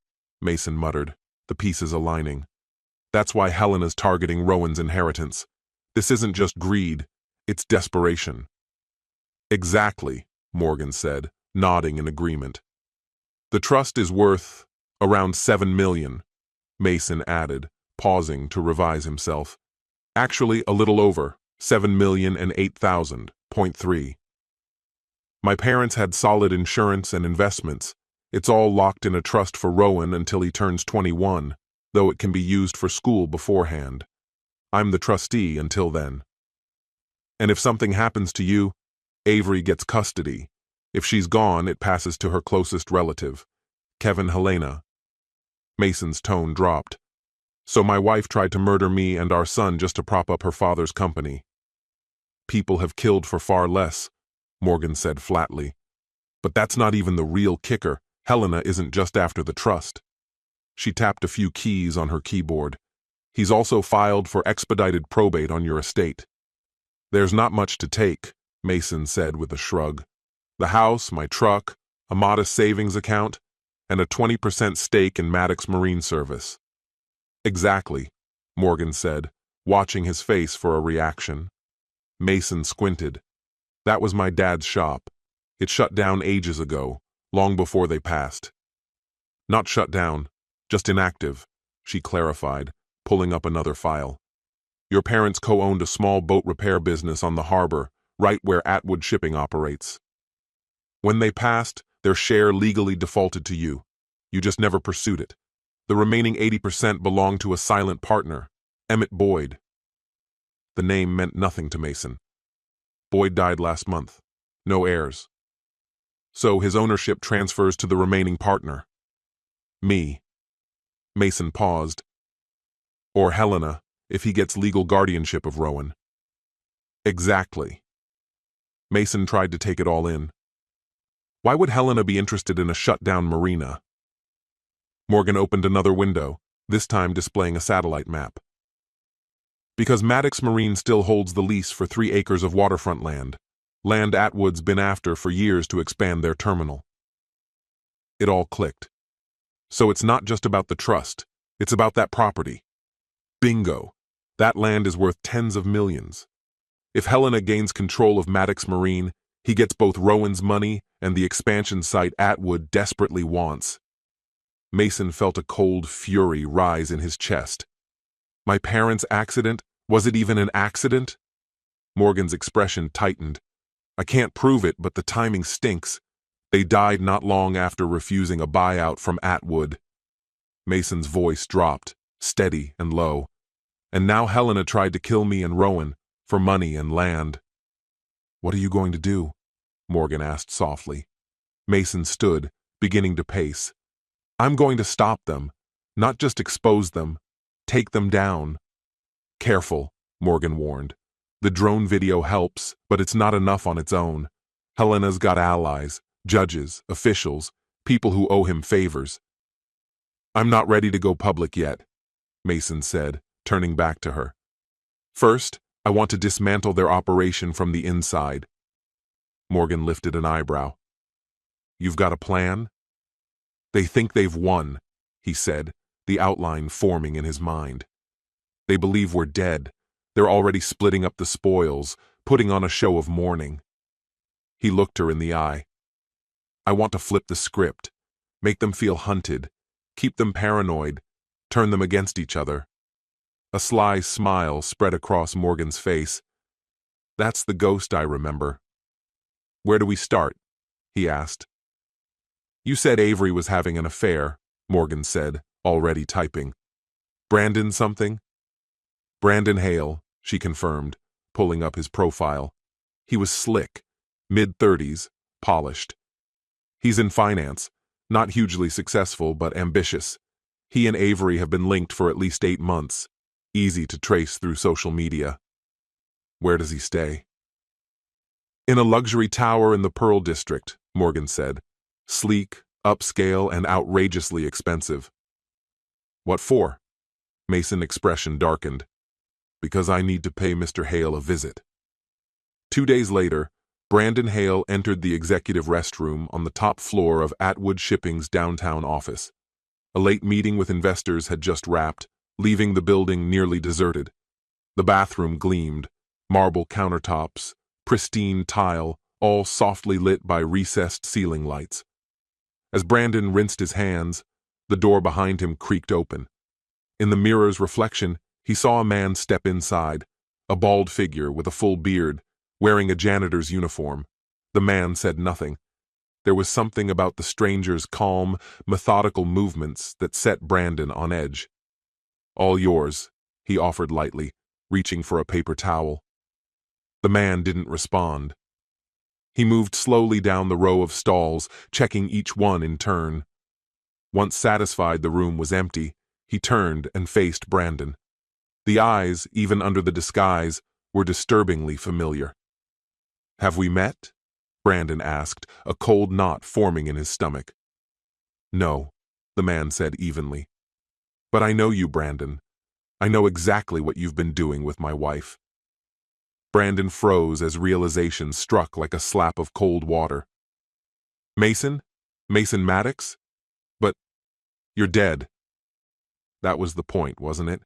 Mason muttered, the pieces aligning. That's why Helena's targeting Rowan's inheritance. This isn't just greed, it's desperation. Exactly, Morgan said, nodding in agreement. The trust is worth around $7 million, Mason added, pausing to revise himself. Actually, a little over, $7,008,000.3. My parents had solid insurance and investments. It's all locked in a trust for Rowan until he turns 21, though it can be used for school beforehand. I'm the trustee until then. And if something happens to you, Avery gets custody. If she's gone, it passes to her closest relative, Kevin Helena. Mason's tone dropped. So my wife tried to murder me and our son just to prop up her father's company. People have killed for far less, Morgan said flatly. But that's not even the real kicker. Helena isn't just after the trust. She tapped a few keys on her keyboard. He's also filed for expedited probate on your estate. There's not much to take, Mason said with a shrug. The house, my truck, a modest savings account, and a 20% stake in Maddox Marine Service. Exactly, Morgan said, watching his face for a reaction. Mason squinted. That was my dad's shop. It shut down ages ago, long before they passed. Not shut down, just inactive, she clarified, pulling up another file. Your parents co-owned a small boat repair business on the harbor, right where Atwood Shipping operates. When they passed, their share legally defaulted to you. You just never pursued it. The remaining 80% belonged to a silent partner, Emmett Boyd. The name meant nothing to Mason. Boyd died last month. No heirs. So his ownership transfers to the remaining partner. Me. Mason paused. Or Helena, if he gets legal guardianship of Rowan. Exactly. Mason tried to take it all in. Why would Helena be interested in a shut-down marina? Morgan opened another window, this time displaying a satellite map. Because Maddox Marine still holds the lease for 3 acres of waterfront land Atwood's been after for years to expand their terminal. It all clicked. So it's not just about the trust, it's about that property. Bingo! That land is worth tens of millions. If Helena gains control of Maddox Marine, he gets both Rowan's money and the expansion site Atwood desperately wants. Mason felt a cold fury rise in his chest. My parents' accident? Was it even an accident? Morgan's expression tightened. I can't prove it, but the timing stinks. They died not long after refusing a buyout from Atwood. Mason's voice dropped, steady and low. And now Helena tried to kill me and Rowan, for money and land. What are you going to do? Morgan asked softly. Mason stood, beginning to pace. I'm going to stop them, not just expose them, take them down. Careful, Morgan warned. The drone video helps, but it's not enough on its own. Helena's got allies, judges, officials, people who owe him favors. I'm not ready to go public yet, Mason said, turning back to her. First, I want to dismantle their operation from the inside. Morgan lifted an eyebrow. You've got a plan? They think they've won, he said, the outline forming in his mind. They believe we're dead. They're already splitting up the spoils, putting on a show of mourning. He looked her in the eye. I want to flip the script, make them feel hunted, keep them paranoid, turn them against each other. A sly smile spread across Morgan's face. That's the ghost I remember. Where do we start? He asked. You said Avery was having an affair, Morgan said, already typing. Brandon something? Brandon Hale, she confirmed, pulling up his profile. He was slick, mid-30s, polished. He's in finance, not hugely successful but ambitious. He and Avery have been linked for at least 8 months. Easy to trace through social media. Where does he stay? In a luxury tower in the Pearl District, Morgan said. Sleek, upscale, and outrageously expensive. What for? Mason's expression darkened. Because I need to pay Mr. Hale a visit. 2 days later, Brandon Hale entered the executive restroom on the top floor of Atwood Shipping's downtown office. A late meeting with investors had just wrapped, leaving the building nearly deserted. The bathroom gleamed, marble countertops, pristine tile, all softly lit by recessed ceiling lights. As Brandon rinsed his hands, the door behind him creaked open. In the mirror's reflection, he saw a man step inside, a bald figure with a full beard, wearing a janitor's uniform. The man said nothing. There was something about the stranger's calm, methodical movements that set Brandon on edge. All yours, he offered lightly, reaching for a paper towel. The man didn't respond. He moved slowly down the row of stalls, checking each one in turn. Once satisfied the room was empty, he turned and faced Brandon. The eyes, even under the disguise, were disturbingly familiar. Have we met? Brandon asked, a cold knot forming in his stomach. No, the man said evenly. But I know you, Brandon. I know exactly what you've been doing with my wife. Brandon froze as realization struck like a slap of cold water. Mason? Mason Maddox? But you're dead. That was the point, wasn't it?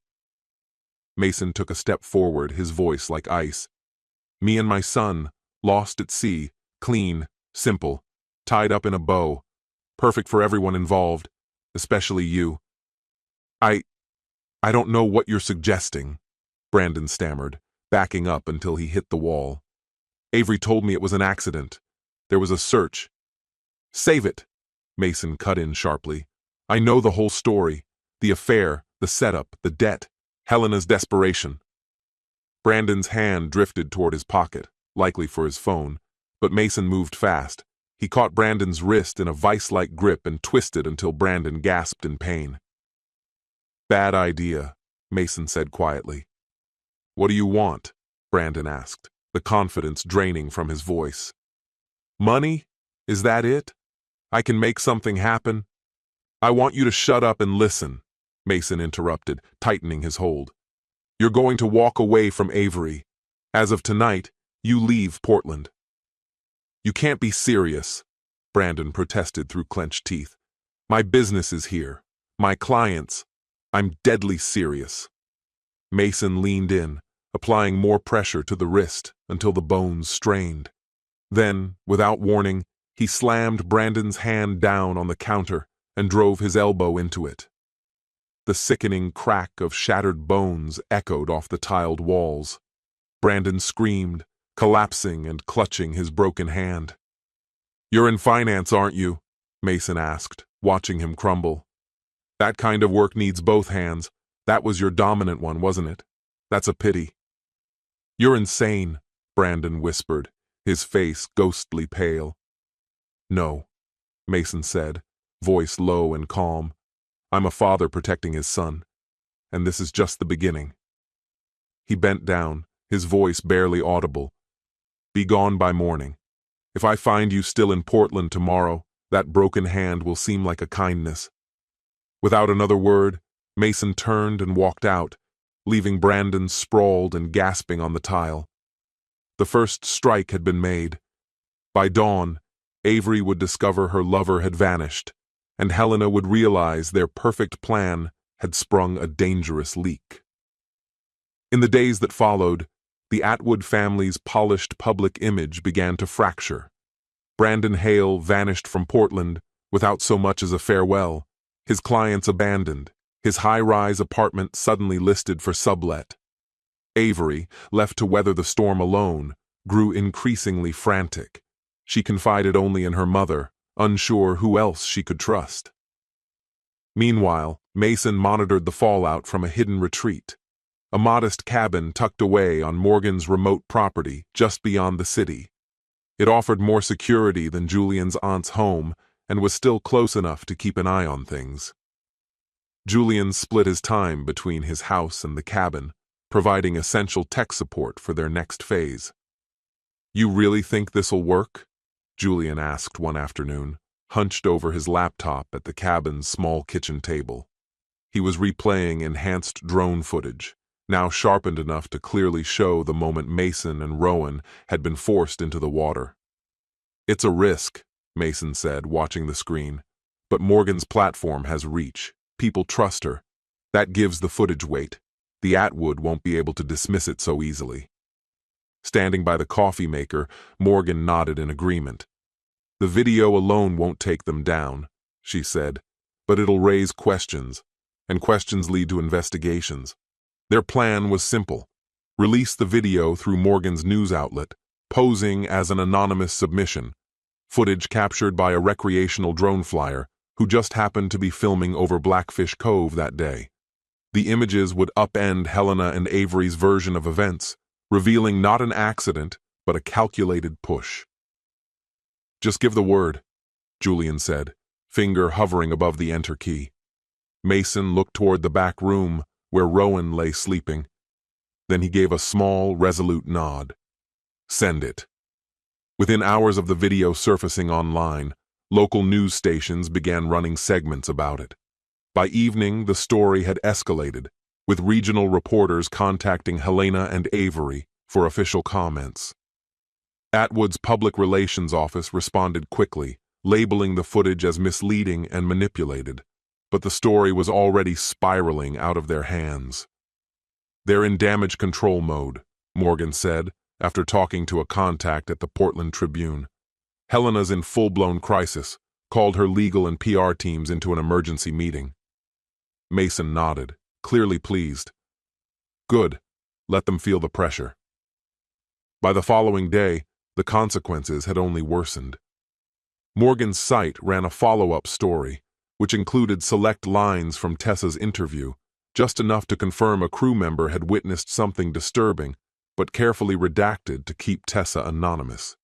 Mason took a step forward, his voice like ice. Me and my son, lost at sea, clean, simple, tied up in a bow, perfect for everyone involved, especially you. I don't know what you're suggesting, Brandon stammered, backing up until he hit the wall. Avery told me it was an accident. There was a search. Save it, Mason cut in sharply. I know the whole story. The affair, the setup, the debt, Helena's desperation. Brandon's hand drifted toward his pocket, likely for his phone, but Mason moved fast. He caught Brandon's wrist in a vice-like grip and twisted until Brandon gasped in pain. "Bad idea," Mason said quietly. "What do you want?" Brandon asked, the confidence draining from his voice. "Money? Is that it? I can make something happen." "I want you to shut up and listen," Mason interrupted, tightening his hold. "You're going to walk away from Avery. As of tonight, you leave Portland." "You can't be serious," Brandon protested through clenched teeth. "My business is here. My clients. I'm deadly serious." Mason leaned in, applying more pressure to the wrist until the bones strained. Then, without warning, he slammed Brandon's hand down on the counter and drove his elbow into it. The sickening crack of shattered bones echoed off the tiled walls. Brandon screamed, collapsing and clutching his broken hand. "You're in finance, aren't you?" Mason asked, watching him crumble. "That kind of work needs both hands. That was your dominant one, wasn't it? That's a pity." "You're insane," Brandon whispered, his face ghostly pale. "No," Mason said, voice low and calm. "I'm a father protecting his son, and this is just the beginning." He bent down, his voice barely audible. "Be gone by morning. If I find you still in Portland tomorrow, that broken hand will seem like a kindness." Without another word, Mason turned and walked out, leaving Brandon sprawled and gasping on the tile. The first strike had been made. By dawn, Avery would discover her lover had vanished, and Helena would realize their perfect plan had sprung a dangerous leak. In the days that followed, the Atwood family's polished public image began to fracture. Brandon Hale vanished from Portland without so much as a farewell, his clients abandoned, his high-rise apartment suddenly listed for sublet. Avery, left to weather the storm alone, grew increasingly frantic. She confided only in her mother, unsure who else she could trust. Meanwhile, Mason monitored the fallout from a hidden retreat, a modest cabin tucked away on Morgan's remote property just beyond the city. It offered more security than Julian's aunt's home and was still close enough to keep an eye on things. Julian split his time between his house and the cabin, providing essential tech support for their next phase. "You really think this'll work?" Julian asked one afternoon, hunched over his laptop at the cabin's small kitchen table. He was replaying enhanced drone footage, now sharpened enough to clearly show the moment Mason and Rowan had been forced into the water. "It's a risk," Mason said, watching the screen, "but Morgan's platform has reach. People trust her. That gives the footage weight. The Atwood won't be able to dismiss it so easily." Standing by the coffee maker, Morgan nodded in agreement. "The video alone won't take them down," she said, "but it'll raise questions, and questions lead to investigations." Their plan was simple: release the video through Morgan's news outlet, posing as an anonymous submission, footage captured by a recreational drone flyer who just happened to be filming over Blackfish Cove that day. The images would upend Helena and Avery's version of events, revealing not an accident, but a calculated push. "Just give the word," Julian said, finger hovering above the enter key. Mason looked toward the back room where Rowan lay sleeping. Then he gave a small, resolute nod. "Send it." Within hours of the video surfacing online, local news stations began running segments about it. By evening, the story had escalated, with regional reporters contacting Helena and Avery for official comments. Atwood's public relations office responded quickly, labeling the footage as misleading and manipulated, but the story was already spiraling out of their hands. "They're in damage control mode," Morgan said, after talking to a contact at the Portland Tribune. "Helena's in full-blown crisis, called her legal and PR teams into an emergency meeting." Mason nodded, clearly pleased. "Good. Let them feel the pressure." By the following day, the consequences had only worsened. Morgan's site ran a follow-up story, which included select lines from Tessa's interview, just enough to confirm a crew member had witnessed something disturbing, but carefully redacted to keep Tessa anonymous.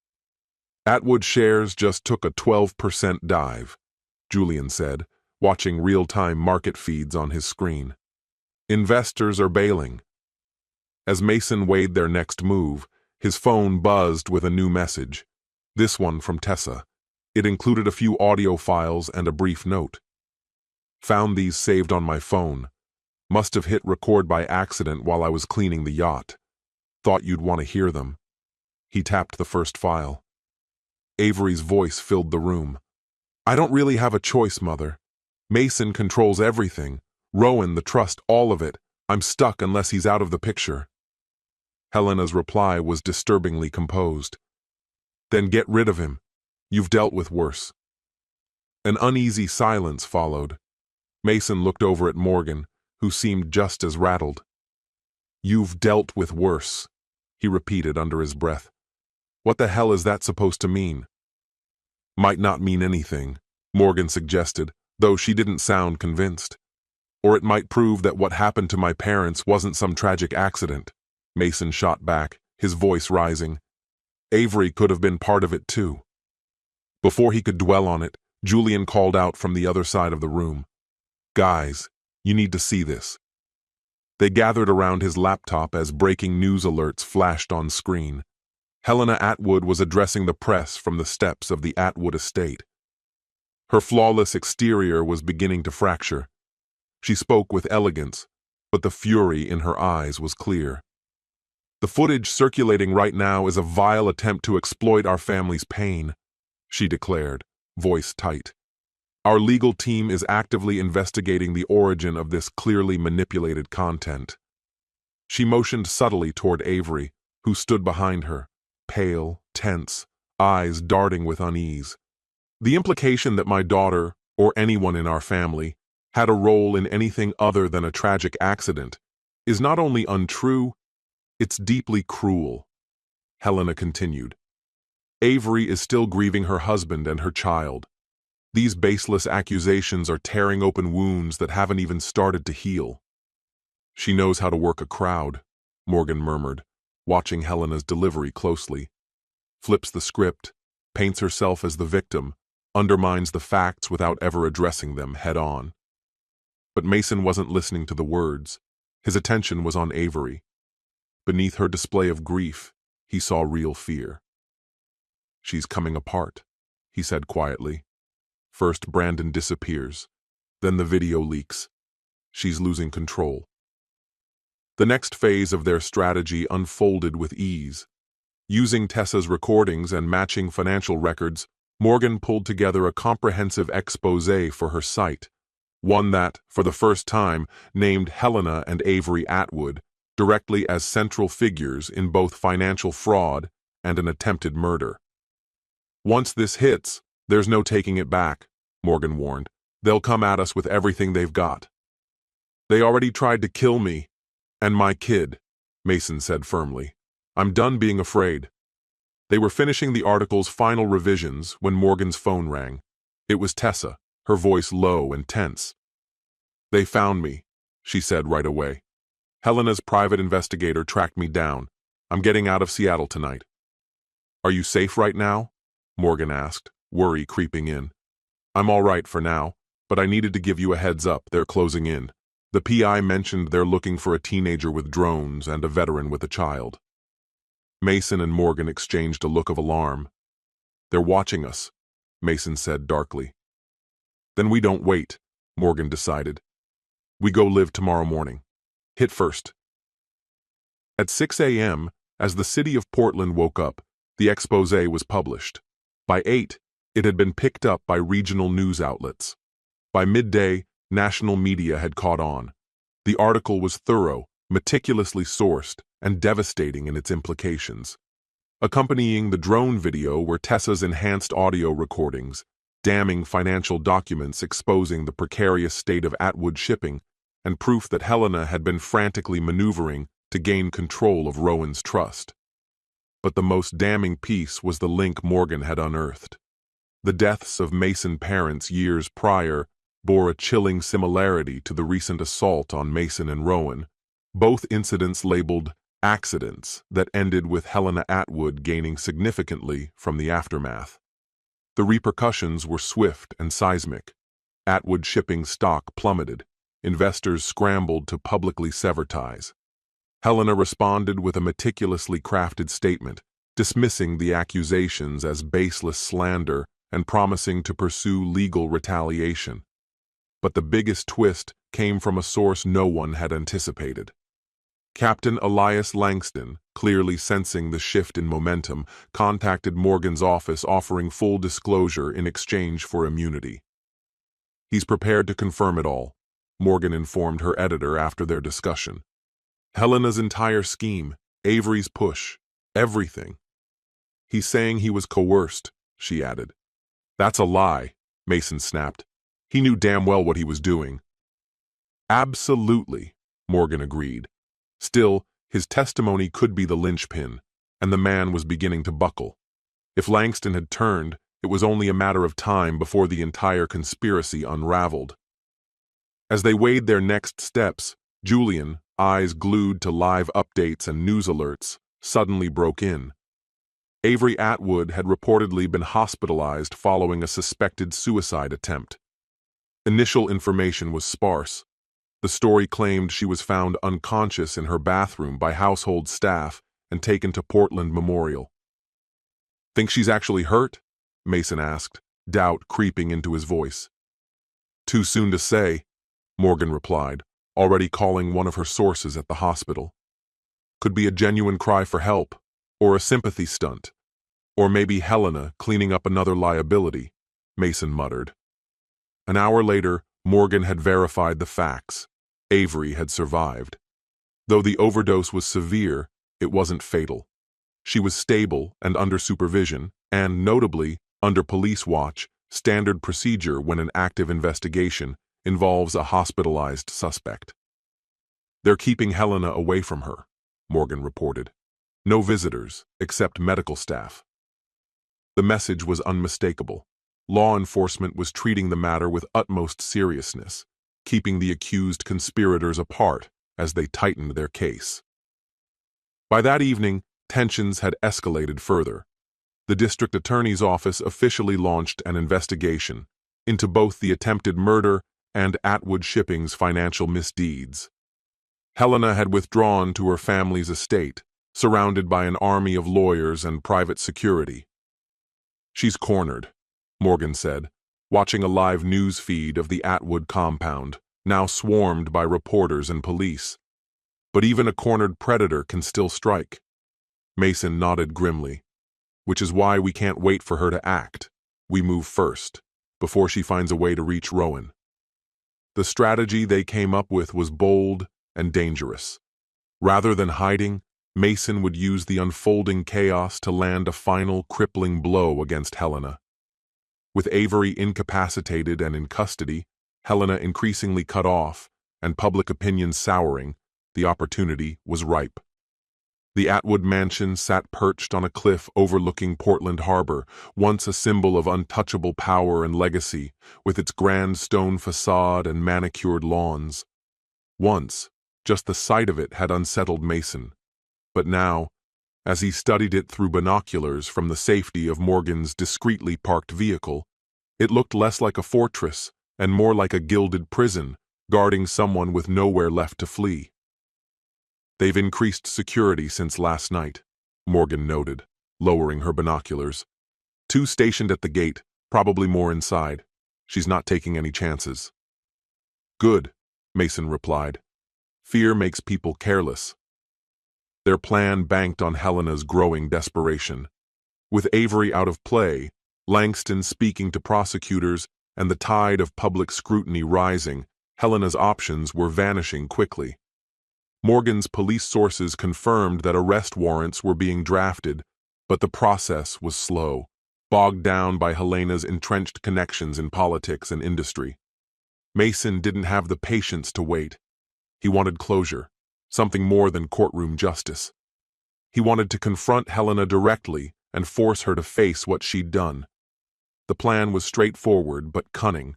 Atwood shares just took a 12% dive, Julian said, watching real-time market feeds on his screen. Investors are bailing. As Mason weighed their next move, his phone buzzed with a new message. This one from Tessa. It included a few audio files and a brief note. Found these saved on my phone. Must have hit record by accident while I was cleaning the yacht. Thought you'd want to hear them. He tapped the first file. Avery's voice filled the room. I don't really have a choice, Mother. Mason controls everything. Rowan, the trust, all of it. I'm stuck unless he's out of the picture. Helena's reply was disturbingly composed. Then get rid of him. You've dealt with worse. An uneasy silence followed. Mason looked over at Morgan, who seemed just as rattled. You've dealt with worse, he repeated under his breath. What the hell is that supposed to mean? Might not mean anything, Morgan suggested, though she didn't sound convinced. Or it might prove that what happened to my parents wasn't some tragic accident, Mason shot back, his voice rising. Avery could have been part of it too. Before he could dwell on it, Julian called out from the other side of the room. Guys, you need to see this. They gathered around his laptop as breaking news alerts flashed on screen. Helena Atwood was addressing the press from the steps of the Atwood estate. Her flawless exterior was beginning to fracture. She spoke with elegance, but the fury in her eyes was clear. The footage circulating right now is a vile attempt to exploit our family's pain, she declared, voice tight. Our legal team is actively investigating the origin of this clearly manipulated content. She motioned subtly toward Avery, who stood behind her, pale, tense, eyes darting with unease. The implication that my daughter, or anyone in our family, had a role in anything other than a tragic accident is not only untrue, it's deeply cruel, Helena continued. Avery is still grieving her husband and her child. These baseless accusations are tearing open wounds that haven't even started to heal. She knows how to work a crowd, Morgan murmured, watching Helena's delivery closely. Flips the script, paints herself as the victim, undermines the facts without ever addressing them head-on. But Mason wasn't listening to the words. His attention was on Avery. Beneath her display of grief, he saw real fear. She's coming apart, he said quietly. First Brandon disappears, then the video leaks. She's losing control. The next phase of their strategy unfolded with ease. Using Tessa's recordings and matching financial records, Morgan pulled together a comprehensive exposé for her site, one that, for the first time, named Helena and Avery Atwood directly as central figures in both financial fraud and an attempted murder. Once this hits, there's no taking it back, Morgan warned. They'll come at us with everything they've got. They already tried to kill me, and my kid, Mason said firmly. I'm done being afraid. They were finishing the article's final revisions when Morgan's phone rang. It was Tessa, her voice low and tense. They found me, she said right away. Helena's private investigator tracked me down. I'm getting out of Seattle tonight. Are you safe right now? Morgan asked, worry creeping in. I'm all right for now, but I needed to give you a heads up. They're closing in. The PI mentioned they're looking for a teenager with drones and a veteran with a child. Mason and Morgan exchanged a look of alarm. They're watching us, Mason said darkly. Then we don't wait, Morgan decided. We go live tomorrow morning. Hit first. At 6 a.m., as the city of Portland woke up, the exposé was published. By 8, it had been picked up by regional news outlets. By midday, national media had caught on. The article was thorough, meticulously sourced, and devastating in its implications. Accompanying the drone video were Tessa's enhanced audio recordings, damning financial documents exposing the precarious state of Atwood shipping, and proof that Helena had been frantically maneuvering to gain control of Rowan's trust. But the most damning piece was the link Morgan had unearthed. The deaths of Mason parents years prior bore a chilling similarity to the recent assault on Mason and Rowan, both incidents labeled accidents that ended with Helena Atwood gaining significantly from the aftermath. The repercussions were swift and seismic. Atwood shipping stock plummeted. Investors scrambled to publicly sever ties. Helena responded with a meticulously crafted statement, dismissing the accusations as baseless slander and promising to pursue legal retaliation. But the biggest twist came from a source no one had anticipated. Captain Elias Langston, clearly sensing the shift in momentum, contacted Morgan's office offering full disclosure in exchange for immunity. "He's prepared to confirm it all," Morgan informed her editor after their discussion. "Helena's entire scheme, Avery's push, everything. He's saying he was coerced," she added. "That's a lie," Mason snapped. "He knew damn well what he was doing." "Absolutely," Morgan agreed. Still, his testimony could be the linchpin, and the man was beginning to buckle. If Langston had turned, it was only a matter of time before the entire conspiracy unraveled. As they weighed their next steps, Julian, eyes glued to live updates and news alerts, suddenly broke in. Avery Atwood had reportedly been hospitalized following a suspected suicide attempt. Initial information was sparse. The story claimed she was found unconscious in her bathroom by household staff and taken to Portland Memorial. "Think she's actually hurt?" Mason asked, doubt creeping into his voice. "Too soon to say," Morgan replied, already calling one of her sources at the hospital. "Could be a genuine cry for help, or a sympathy stunt, or maybe Helena cleaning up another liability," Mason muttered. An hour later, Morgan had verified the facts. Avery had survived. Though the overdose was severe, it wasn't fatal. She was stable and under supervision, and, notably, under police watch, standard procedure when an active investigation involves a hospitalized suspect. "They're keeping Helena away from her," Morgan reported. "No visitors, except medical staff." The message was unmistakable. Law enforcement was treating the matter with utmost seriousness, keeping the accused conspirators apart as they tightened their case. By that evening, tensions had escalated further. The district attorney's office officially launched an investigation into both the attempted murder and Atwood Shipping's financial misdeeds. Helena had withdrawn to her family's estate, surrounded by an army of lawyers and private security. "She's cornered," Morgan said, watching a live news feed of the Atwood compound, now swarmed by reporters and police. "But even a cornered predator can still strike." Mason nodded grimly. "Which is why we can't wait for her to act. We move first, before she finds a way to reach Rowan." The strategy they came up with was bold and dangerous. Rather than hiding, Mason would use the unfolding chaos to land a final crippling blow against Helena. With Avery incapacitated and in custody, Helena increasingly cut off, and public opinion souring, the opportunity was ripe. The Atwood mansion sat perched on a cliff overlooking Portland Harbor, once a symbol of untouchable power and legacy, with its grand stone facade and manicured lawns. Once, just the sight of it had unsettled Mason. But now, as he studied it through binoculars from the safety of Morgan's discreetly parked vehicle, it looked less like a fortress and more like a gilded prison, guarding someone with nowhere left to flee. "They've increased security since last night," Morgan noted, lowering her binoculars. "2 stationed at the gate, probably more inside. She's not taking any chances." "Good," Mason replied. "Fear makes people careless." Their plan banked on Helena's growing desperation. With Avery out of play, Langston speaking to prosecutors, and the tide of public scrutiny rising, Helena's options were vanishing quickly. Morgan's police sources confirmed that arrest warrants were being drafted, but the process was slow, bogged down by Helena's entrenched connections in politics and industry. Mason didn't have the patience to wait. He wanted closure, something more than courtroom justice. He wanted to confront Helena directly and force her to face what she'd done. The plan was straightforward but cunning.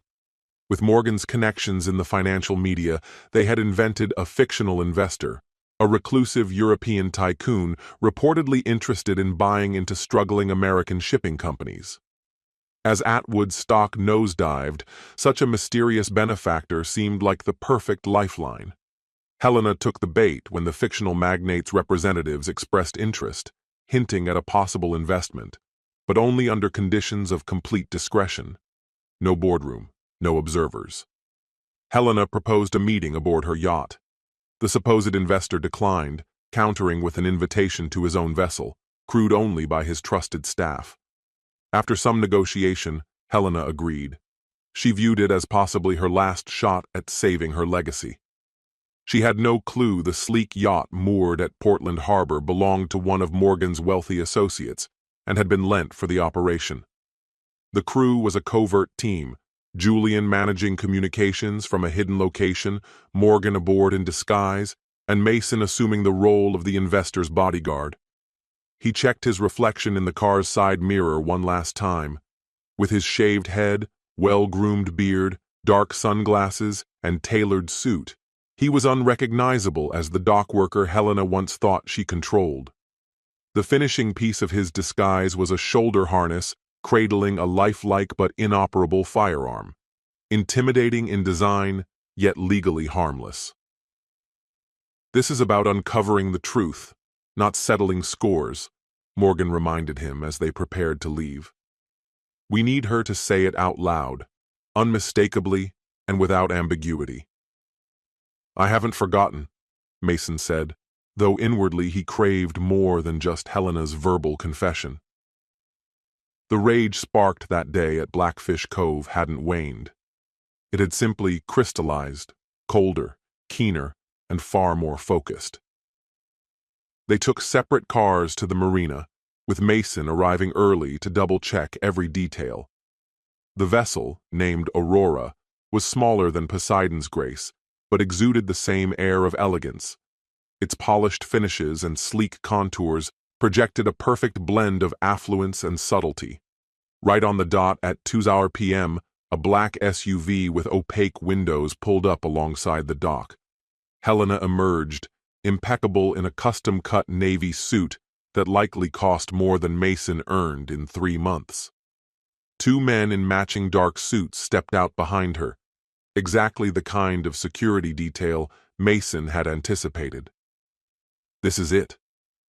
With Morgan's connections in the financial media, they had invented a fictional investor, a reclusive European tycoon reportedly interested in buying into struggling American shipping companies. As Atwood's stock nosedived, such a mysterious benefactor seemed like the perfect lifeline. Helena took the bait when the fictional magnate's representatives expressed interest, hinting at a possible investment, but only under conditions of complete discretion. No boardroom, no observers. Helena proposed a meeting aboard her yacht. The supposed investor declined, countering with an invitation to his own vessel, crewed only by his trusted staff. After some negotiation, Helena agreed. She viewed it as possibly her last shot at saving her legacy. She had no clue the sleek yacht moored at Portland Harbor belonged to one of Morgan's wealthy associates and had been lent for the operation. The crew was a covert team, Julian managing communications from a hidden location, Morgan aboard in disguise, and Mason assuming the role of the investor's bodyguard. He checked his reflection in the car's side mirror one last time. With his shaved head, well-groomed beard, dark sunglasses, and tailored suit, he was unrecognizable as the dock worker Helena once thought she controlled. The finishing piece of his disguise was a shoulder harness cradling a lifelike but inoperable firearm, intimidating in design, yet legally harmless. "This is about uncovering the truth, not settling scores," Morgan reminded him as they prepared to leave. "We need her to say it out loud, unmistakably and without ambiguity." "I haven't forgotten," Mason said, though inwardly he craved more than just Helena's verbal confession. The rage sparked that day at Blackfish Cove hadn't waned. It had simply crystallized, colder, keener, and far more focused. They took separate cars to the marina, with Mason arriving early to double-check every detail. The vessel, named Aurora, was smaller than Poseidon's Grace, but exuded the same air of elegance. Its polished finishes and sleek contours projected a perfect blend of affluence and subtlety. Right on the dot at 2 p.m., a black SUV with opaque windows pulled up alongside the dock. Helena emerged, impeccable in a custom-cut navy suit that likely cost more than Mason earned in 3 months. 2 men in matching dark suits stepped out behind her, exactly the kind of security detail Mason had anticipated. "This is it,"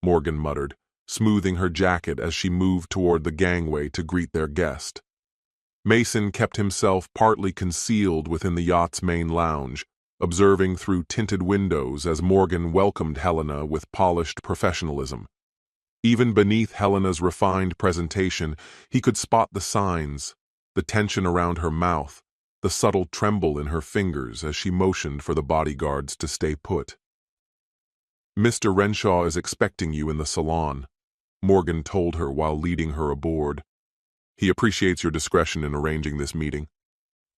Morgan muttered, smoothing her jacket as she moved toward the gangway to greet their guest. Mason kept himself partly concealed within the yacht's main lounge, observing through tinted windows as Morgan welcomed Helena with polished professionalism. Even beneath Helena's refined presentation, he could spot the signs, the tension around her mouth, the subtle tremble in her fingers as she motioned for the bodyguards to stay put. "Mr. Renshaw is expecting you in the salon," Morgan told her while leading her aboard. "He appreciates your discretion in arranging this meeting."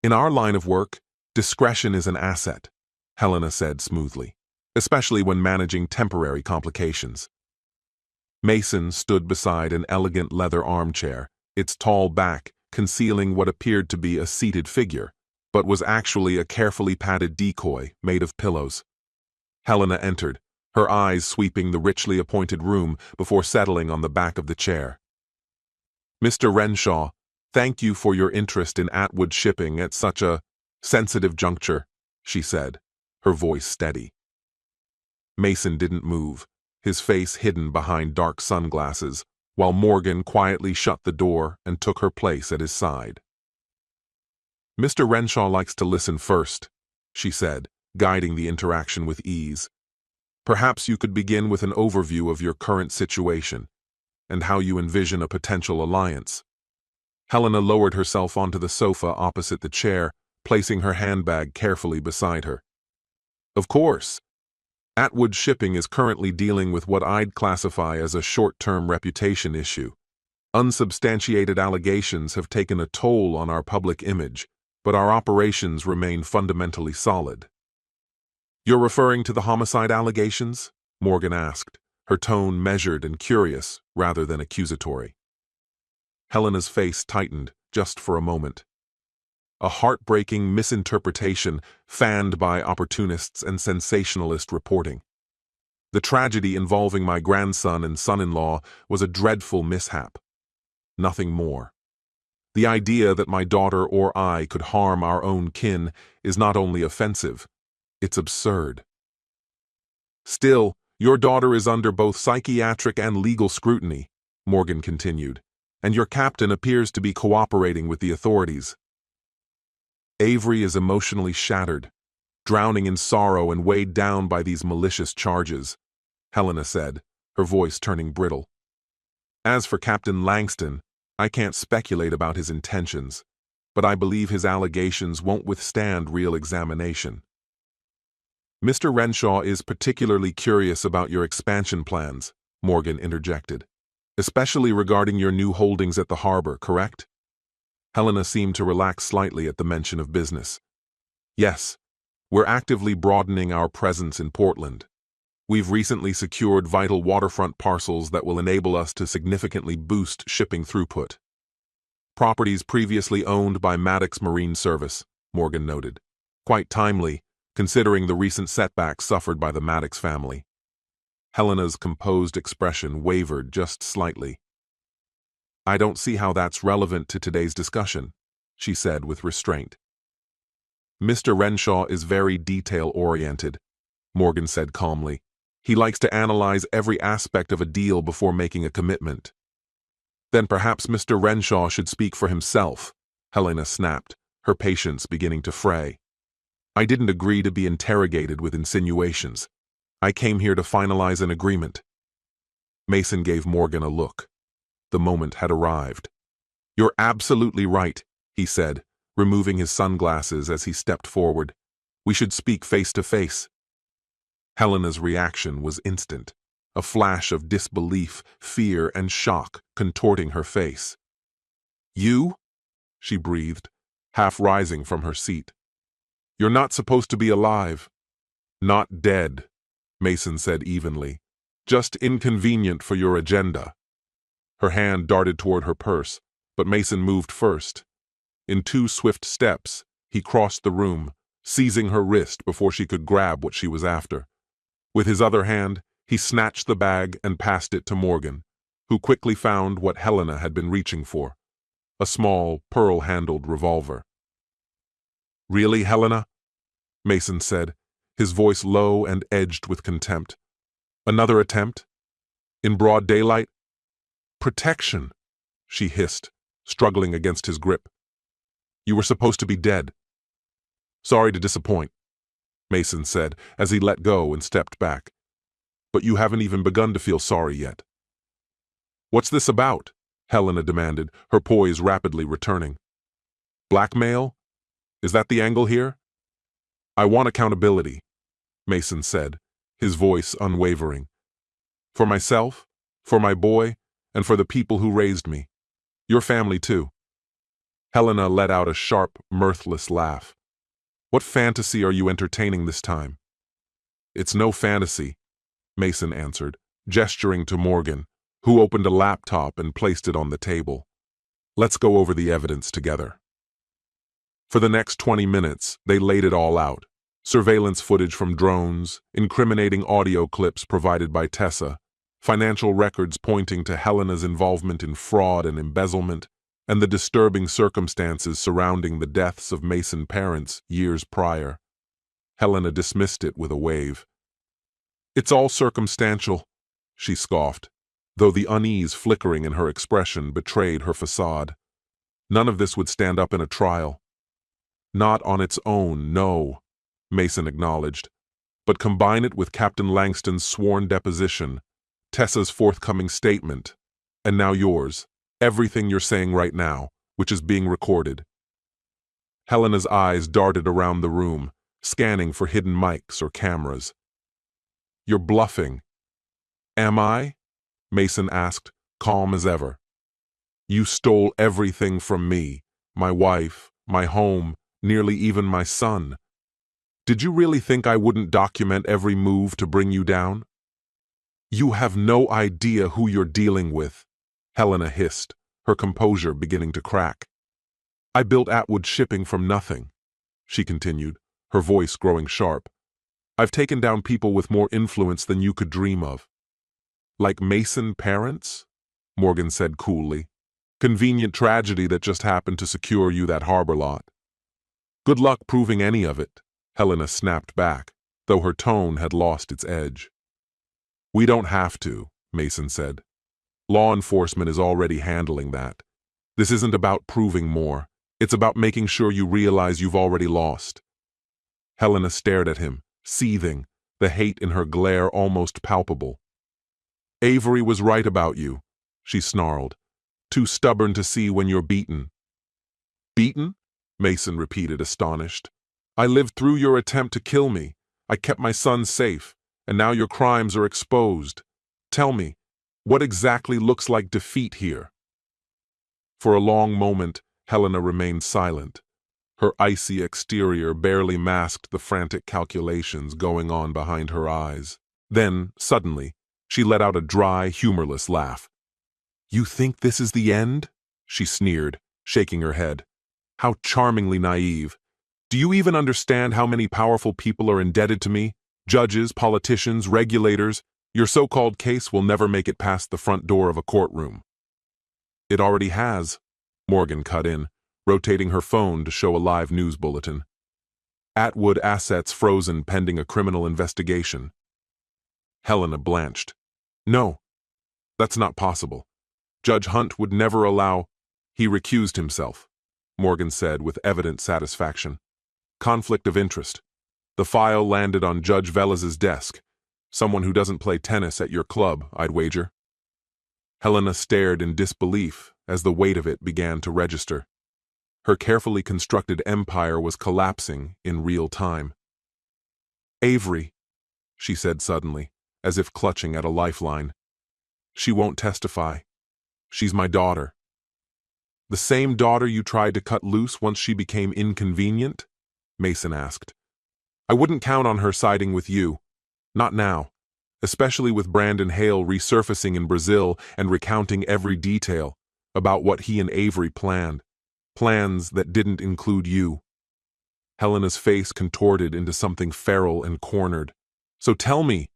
"In our line of work, discretion is an asset," Helena said smoothly, "especially when managing temporary complications." Mason stood beside an elegant leather armchair, its tall back concealing what appeared to be a seated figure, but was actually a carefully padded decoy made of pillows. Helena entered, her eyes sweeping the richly appointed room before settling on the back of the chair. "Mr. Renshaw, thank you for your interest in Atwood shipping at such a sensitive juncture," she said, her voice steady. Mason didn't move, his face hidden behind dark sunglasses, while Morgan quietly shut the door and took her place at his side. "Mr. Renshaw likes to listen first," she said, guiding the interaction with ease. "Perhaps you could begin with an overview of your current situation and how you envision a potential alliance." Helena lowered herself onto the sofa opposite the chair, placing her handbag carefully beside her. "Of course. Atwood Shipping is currently dealing with what I'd classify as a short-term reputation issue. Unsubstantiated allegations have taken a toll on our public image, but our operations remain fundamentally solid." "You're referring to the homicide allegations?" Morgan asked, her tone measured and curious rather than accusatory. Helena's face tightened just for a moment. a heartbreaking misinterpretation fanned by opportunists and sensationalist reporting. The tragedy involving my grandson and son-in-law was a dreadful mishap. Nothing more. The idea that my daughter or I could harm our own kin is not only offensive, it's absurd. Still, your daughter is under both psychiatric and legal scrutiny, Morgan continued, and your captain appears to be cooperating with the authorities. Avery is emotionally shattered, drowning in sorrow and weighed down by these malicious charges, Helena said, her voice turning brittle. As for Captain Langston, I can't speculate about his intentions, but I believe his allegations won't withstand real examination. Mr. Renshaw is particularly curious about your expansion plans, Morgan interjected, especially regarding your new holdings at the harbor, correct? Helena seemed to relax slightly at the mention of business. Yes, we're actively broadening our presence in Portland. We've recently secured vital waterfront parcels that will enable us to significantly boost shipping throughput. Properties previously owned by Maddox Marine Service, Morgan noted. Quite timely, considering the recent setbacks suffered by the Maddox family. Helena's composed expression wavered just slightly. I don't see how that's relevant to today's discussion, she said with restraint. Mr. Renshaw is very detail-oriented, Morgan said calmly. He likes to analyze every aspect of a deal before making a commitment. Then perhaps Mr. Renshaw should speak for himself, Helena snapped, her patience beginning to fray. I didn't agree to be interrogated with insinuations. I came here to finalize an agreement. Mason gave Morgan a look. The moment had arrived. You're absolutely right, he said, removing his sunglasses as he stepped forward. We should speak face to face. Helena's reaction was instant, a flash of disbelief, fear, and shock contorting her face. You? She breathed, half rising from her seat. You're not supposed to be alive. Not dead, Mason said evenly. Just inconvenient for your agenda. Her hand darted toward her purse, but Mason moved first. In 2 swift steps, he crossed the room, seizing her wrist before she could grab what she was after. With his other hand, he snatched the bag and passed it to Morgan, who quickly found what Helena had been reaching for, a small, pearl-handled revolver. Really, Helena? Mason said, his voice low and edged with contempt. Another attempt? In broad daylight? Protection, she hissed, struggling against his grip. You were supposed to be dead. Sorry to disappoint, Mason said as he let go and stepped back. But you haven't even begun to feel sorry yet. What's this about? Helena demanded, her poise rapidly returning. Blackmail? Is that the angle here? I want accountability, Mason said, his voice unwavering. For myself, for my boy, and for the people who raised me. Your family, too. Helena let out a sharp, mirthless laugh. What fantasy are you entertaining this time? It's no fantasy, Mason answered, gesturing to Morgan, who opened a laptop and placed it on the table. Let's go over the evidence together. For the next 20 minutes, they laid it all out. Surveillance footage from drones, incriminating audio clips provided by Tessa, financial records pointing to Helena's involvement in fraud and embezzlement, and the disturbing circumstances surrounding the deaths of Mason parents years prior. Helena dismissed it with a wave. It's all circumstantial, she scoffed, though the unease flickering in her expression betrayed her facade. None of this would stand up in a trial. Not on its own, no, Mason acknowledged, but combine it with Captain Langston's sworn deposition, Tessa's forthcoming statement, and now yours, everything you're saying right now, which is being recorded. Helena's eyes darted around the room, scanning for hidden mics or cameras. You're bluffing. Am I? Mason asked, calm as ever. You stole everything from me, my wife, my home, nearly even my son. Did you really think I wouldn't document every move to bring you down? You have no idea who you're dealing with, Helena hissed, her composure beginning to crack. I built Atwood Shipping from nothing, she continued, her voice growing sharp. I've taken down people with more influence than you could dream of. Like Mason parents? Morgan said coolly. Convenient tragedy that just happened to secure you that harbor lot. Good luck proving any of it, Helena snapped back, though her tone had lost its edge. We don't have to, Mason said. Law enforcement is already handling that. This isn't about proving more. It's about making sure you realize you've already lost. Helena stared at him, seething, the hate in her glare almost palpable. Avery was right about you, she snarled. Too stubborn to see when you're beaten. Beaten? Mason repeated, astonished. I lived through your attempt to kill me. I kept my son safe, and now your crimes are exposed. Tell me, what exactly looks like defeat here? For a long moment, Helena remained silent. Her icy exterior barely masked the frantic calculations going on behind her eyes. Then, suddenly, she let out a dry, humorless laugh. You think this is the end? She sneered, shaking her head. How charmingly naive. Do you even understand how many powerful people are indebted to me? Judges, politicians, regulators. Your so-called case will never make it past the front door of a courtroom. It already has, Morgan cut in, rotating her phone to show a live news bulletin. Atwood assets frozen pending a criminal investigation. Helena blanched. No, that's not possible. Judge Hunt would never allow. He recused himself, Morgan said with evident satisfaction. Conflict of interest. The file landed on Judge Velez's desk. Someone who doesn't play tennis at your club, I'd wager. Helena stared in disbelief as the weight of it began to register. Her carefully constructed empire was collapsing in real time. Avery, she said suddenly, as if clutching at a lifeline. She won't testify. She's my daughter. The same daughter you tried to cut loose once she became inconvenient? Mason asked. I wouldn't count on her siding with you. Not now. Especially with Brandon Hale resurfacing in Brazil and recounting every detail about what he and Avery planned. Plans that didn't include you. Helena's face contorted into something feral and cornered. So tell me,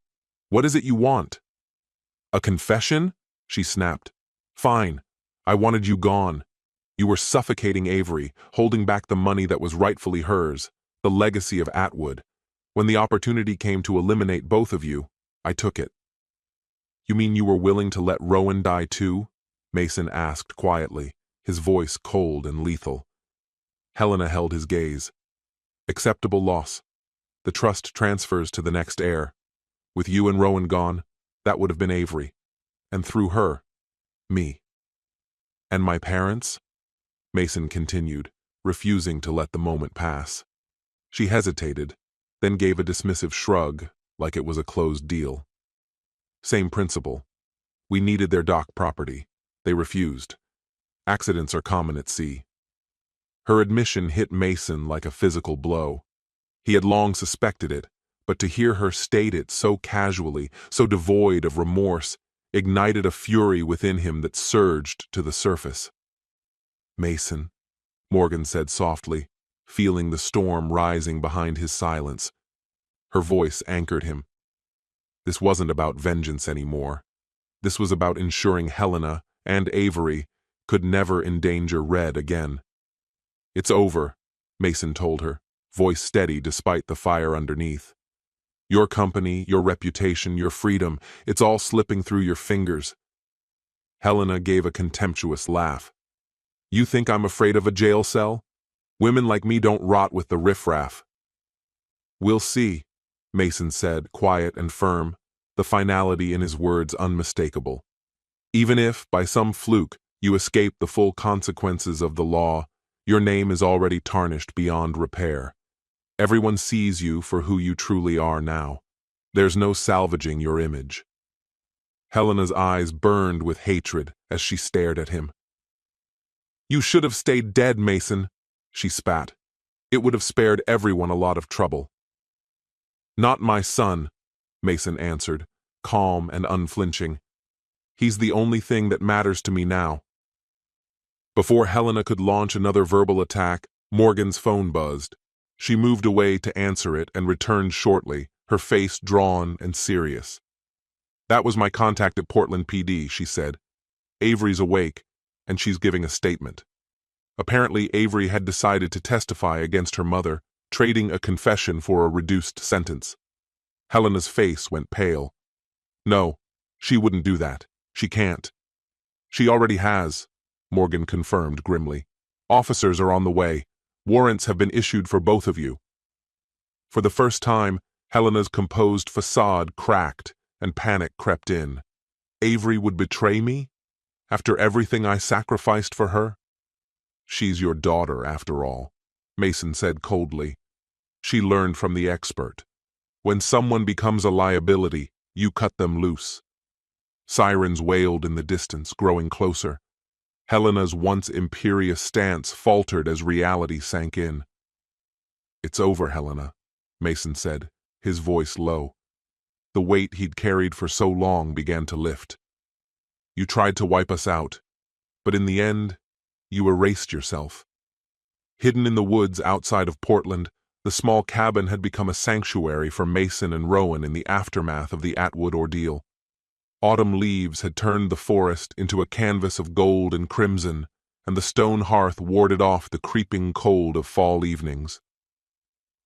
what is it you want? A confession? She snapped. Fine. I wanted you gone. You were suffocating Avery, holding back the money that was rightfully hers, the legacy of Atwood. When the opportunity came to eliminate both of you, I took it. You mean you were willing to let Rowan die too? Mason asked quietly, his voice cold and lethal. Helena held his gaze. Acceptable loss. The trust transfers to the next heir. With you and Rowan gone, that would have been Avery. And through her, me. And my parents? Mason continued, refusing to let the moment pass. She hesitated, then gave a dismissive shrug, like it was a closed deal. Same principle. We needed their dock property. They refused. Accidents are common at sea. Her admission hit Mason like a physical blow. He had long suspected it, but to hear her state it so casually, so devoid of remorse, ignited a fury within him that surged to the surface. Mason, Morgan said softly, feeling the storm rising behind his silence. Her voice anchored him. This wasn't about vengeance anymore. This was about ensuring Helena and Avery could never endanger Red again. It's over, Mason told her, voice steady despite the fire underneath. Your company, your reputation, your freedom, it's all slipping through your fingers. Helena gave a contemptuous laugh. You think I'm afraid of a jail cell? Women like me don't rot with the riffraff. We'll see, Mason said, quiet and firm, the finality in his words unmistakable. Even if, by some fluke, you escape the full consequences of the law, your name is already tarnished beyond repair. Everyone sees you for who you truly are now. There's no salvaging your image. Helena's eyes burned with hatred as she stared at him. You should have stayed dead, Mason, she spat. It would have spared everyone a lot of trouble. Not my son, Mason answered, calm and unflinching. He's the only thing that matters to me now. Before Helena could launch another verbal attack, Morgan's phone buzzed. She moved away to answer it and returned shortly, her face drawn and serious. "That was my contact at Portland PD," she said. "Avery's awake, and she's giving a statement." Apparently, Avery had decided to testify against her mother, trading a confession for a reduced sentence. Helena's face went pale. "No, she wouldn't do that. She can't." "She already has," Morgan confirmed grimly. "Officers are on the way. Warrants have been issued for both of you." For the first time, Helena's composed facade cracked and panic crept in. Avery would betray me? After everything I sacrificed for her? "She's your daughter, after all," Mason said coldly. She learned from the expert. When someone becomes a liability, you cut them loose. Sirens wailed in the distance, growing closer. Helena's once imperious stance faltered as reality sank in. "It's over, Helena," Mason said, his voice low. The weight he'd carried for so long began to lift. "You tried to wipe us out, but in the end, you erased yourself." Hidden in the woods outside of Portland, the small cabin had become a sanctuary for Mason and Rowan in the aftermath of the Atwood ordeal. Autumn leaves had turned the forest into a canvas of gold and crimson, and the stone hearth warded off the creeping cold of fall evenings.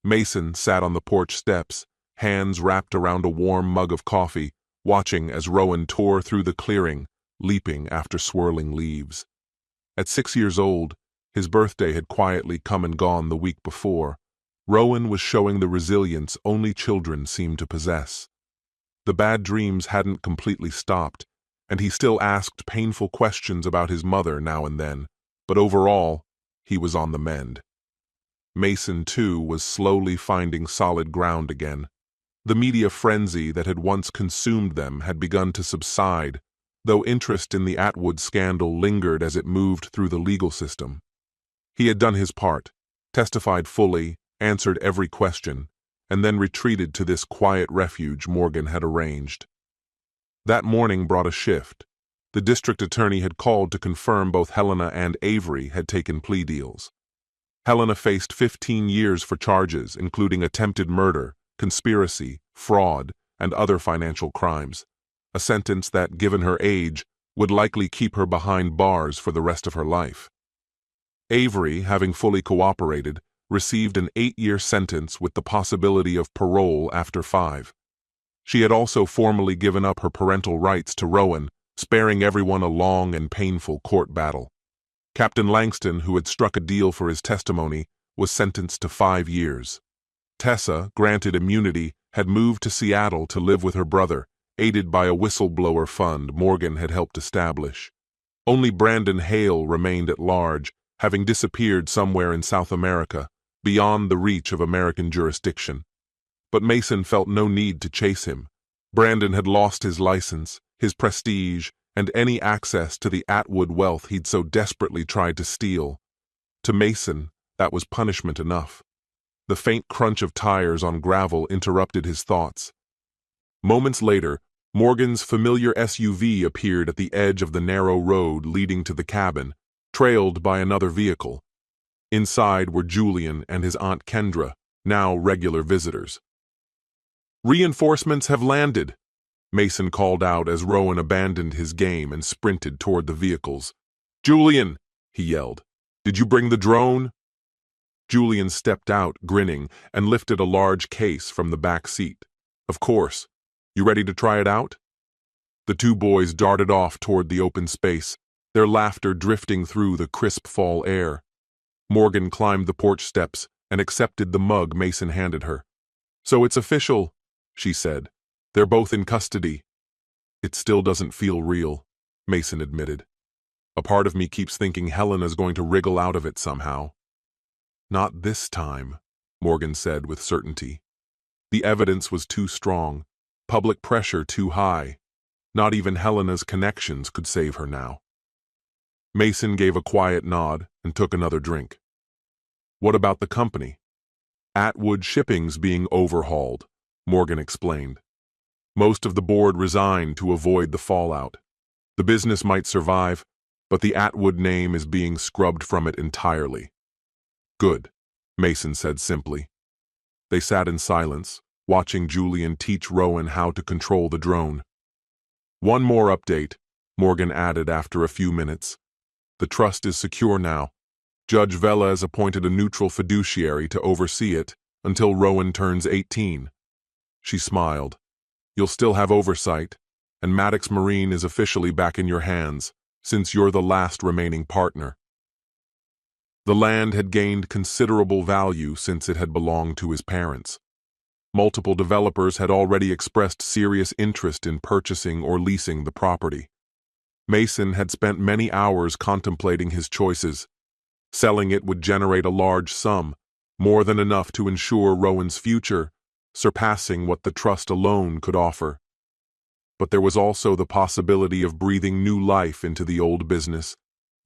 Mason sat on the porch steps, hands wrapped around a warm mug of coffee, watching as Rowan tore through the clearing, leaping after swirling leaves. At 6 years old, his birthday had quietly come and gone the week before. Rowan was showing the resilience only children seem to possess. The bad dreams hadn't completely stopped, and he still asked painful questions about his mother now and then, but overall, he was on the mend. Mason, too, was slowly finding solid ground again. The media frenzy that had once consumed them had begun to subside, though interest in the Atwood scandal lingered as it moved through the legal system. He had done his part, testified fully, answered every question, and then retreated to this quiet refuge Morgan had arranged. That morning brought a shift. The district attorney had called to confirm both Helena and Avery had taken plea deals. Helena faced 15 years for charges, including attempted murder, conspiracy, fraud, and other financial crimes, a sentence that, given her age, would likely keep her behind bars for the rest of her life. Avery, having fully cooperated, received an 8-year sentence with the possibility of parole after 5. She had also formally given up her parental rights to Rowan, sparing everyone a long and painful court battle. Captain Langston, who had struck a deal for his testimony, was sentenced to 5 years. Tessa, granted immunity, had moved to Seattle to live with her brother, aided by a whistleblower fund Morgan had helped establish. Only Brandon Hale remained at large, having disappeared somewhere in South America, beyond the reach of American jurisdiction. But Mason felt no need to chase him. Brandon had lost his license, his prestige, and any access to the Atwood wealth he'd so desperately tried to steal. To Mason, that was punishment enough. The faint crunch of tires on gravel interrupted his thoughts. Moments later, Morgan's familiar SUV appeared at the edge of the narrow road leading to the cabin, trailed by another vehicle. Inside were Julian and his Aunt Kendra, now regular visitors. "Reinforcements have landed," Mason called out as Rowan abandoned his game and sprinted toward the vehicles. "Julian," he yelled, "did you bring the drone?" Julian stepped out, grinning, and lifted a large case from the back seat. "Of course. You ready to try it out?" The two boys darted off toward the open space, their laughter drifting through the crisp fall air. Morgan climbed the porch steps and accepted the mug Mason handed her. "So it's official," she said. "They're both in custody." "It still doesn't feel real," Mason admitted. "A part of me keeps thinking Helena's going to wriggle out of it somehow." "Not this time," Morgan said with certainty. The evidence was too strong, public pressure too high. Not even Helena's connections could save her now. Mason gave a quiet nod and took another drink. "What about the company?" "Atwood Shipping's being overhauled," Morgan explained. "Most of the board resigned to avoid the fallout. The business might survive, but the Atwood name is being scrubbed from it entirely. Good, Mason said simply. They sat in silence, watching Julian teach Rowan how to control the drone. One more update, Morgan added after a few minutes. The trust is secure now. Judge Velez appointed a neutral fiduciary to oversee it until Rowan turns 18. She smiled. You'll still have oversight, and Maddox Marine is officially back in your hands, since you're the last remaining partner. The land had gained considerable value since it had belonged to his parents. Multiple developers had already expressed serious interest in purchasing or leasing the property. Mason had spent many hours contemplating his choices. Selling it would generate a large sum, more than enough to ensure Rowan's future, surpassing what the trust alone could offer. But there was also the possibility of breathing new life into the old business,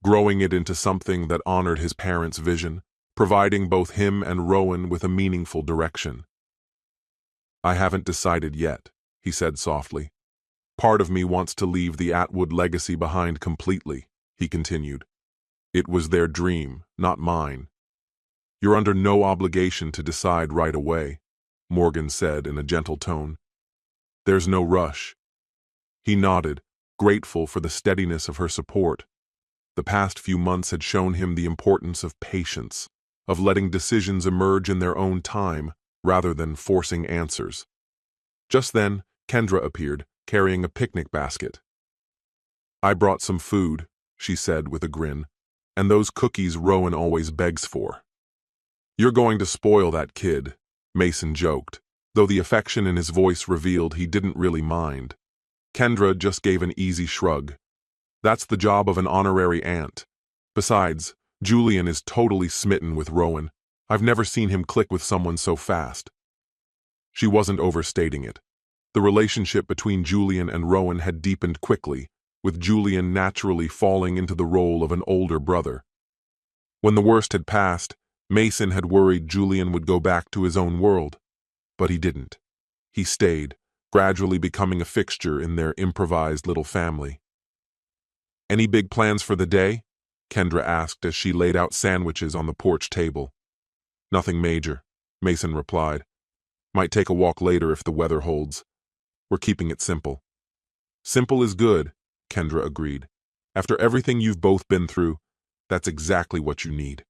growing it into something that honored his parents' vision, providing both him and Rowan with a meaningful direction. I haven't decided yet, he said softly. Part of me wants to leave the Atwood legacy behind completely, he continued. It was their dream, not mine. You're under no obligation to decide right away, Morgan said in a gentle tone. There's no rush. He nodded, grateful for the steadiness of her support. The past few months had shown him the importance of patience, of letting decisions emerge in their own time rather than forcing answers. Just then, Kendra appeared, carrying a picnic basket. I brought some food, she said with a grin, and those cookies Rowan always begs for. You're going to spoil that kid, Mason joked, though the affection in his voice revealed he didn't really mind. Kendra just gave an easy shrug. That's the job of an honorary aunt. Besides, Julian is totally smitten with Rowan. I've never seen him click with someone so fast. She wasn't overstating it. The relationship between Julian and Rowan had deepened quickly, with Julian naturally falling into the role of an older brother. When the worst had passed, Mason had worried Julian would go back to his own world. But he didn't. He stayed, gradually becoming a fixture in their improvised little family. Any big plans for the day? Kendra asked as she laid out sandwiches on the porch table. Nothing major, Mason replied. Might take a walk later if the weather holds. We're keeping it simple. Simple is good, Kendra agreed. After everything you've both been through, that's exactly what you need.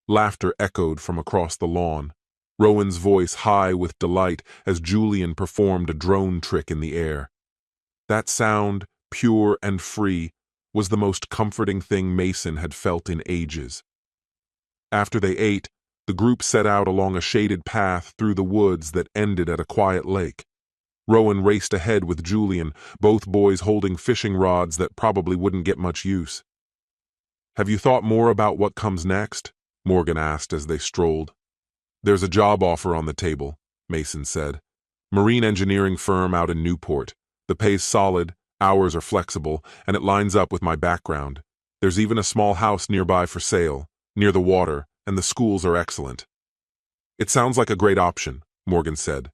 Laughter echoed from across the lawn, Rowan's voice high with delight as Julian performed a drone trick in the air. That sound, pure and free, was the most comforting thing Mason had felt in ages. After they ate, the group set out along a shaded path through the woods that ended at a quiet lake. Rowan raced ahead with Julian, both boys holding fishing rods that probably wouldn't get much use. Have you thought more about what comes next? Morgan asked as they strolled. There's a job offer on the table, Mason said. Marine engineering firm out in Newport. The pay's solid, hours are flexible, and it lines up with my background. There's even a small house nearby for sale, near the water, and the schools are excellent. It sounds like a great option, Morgan said.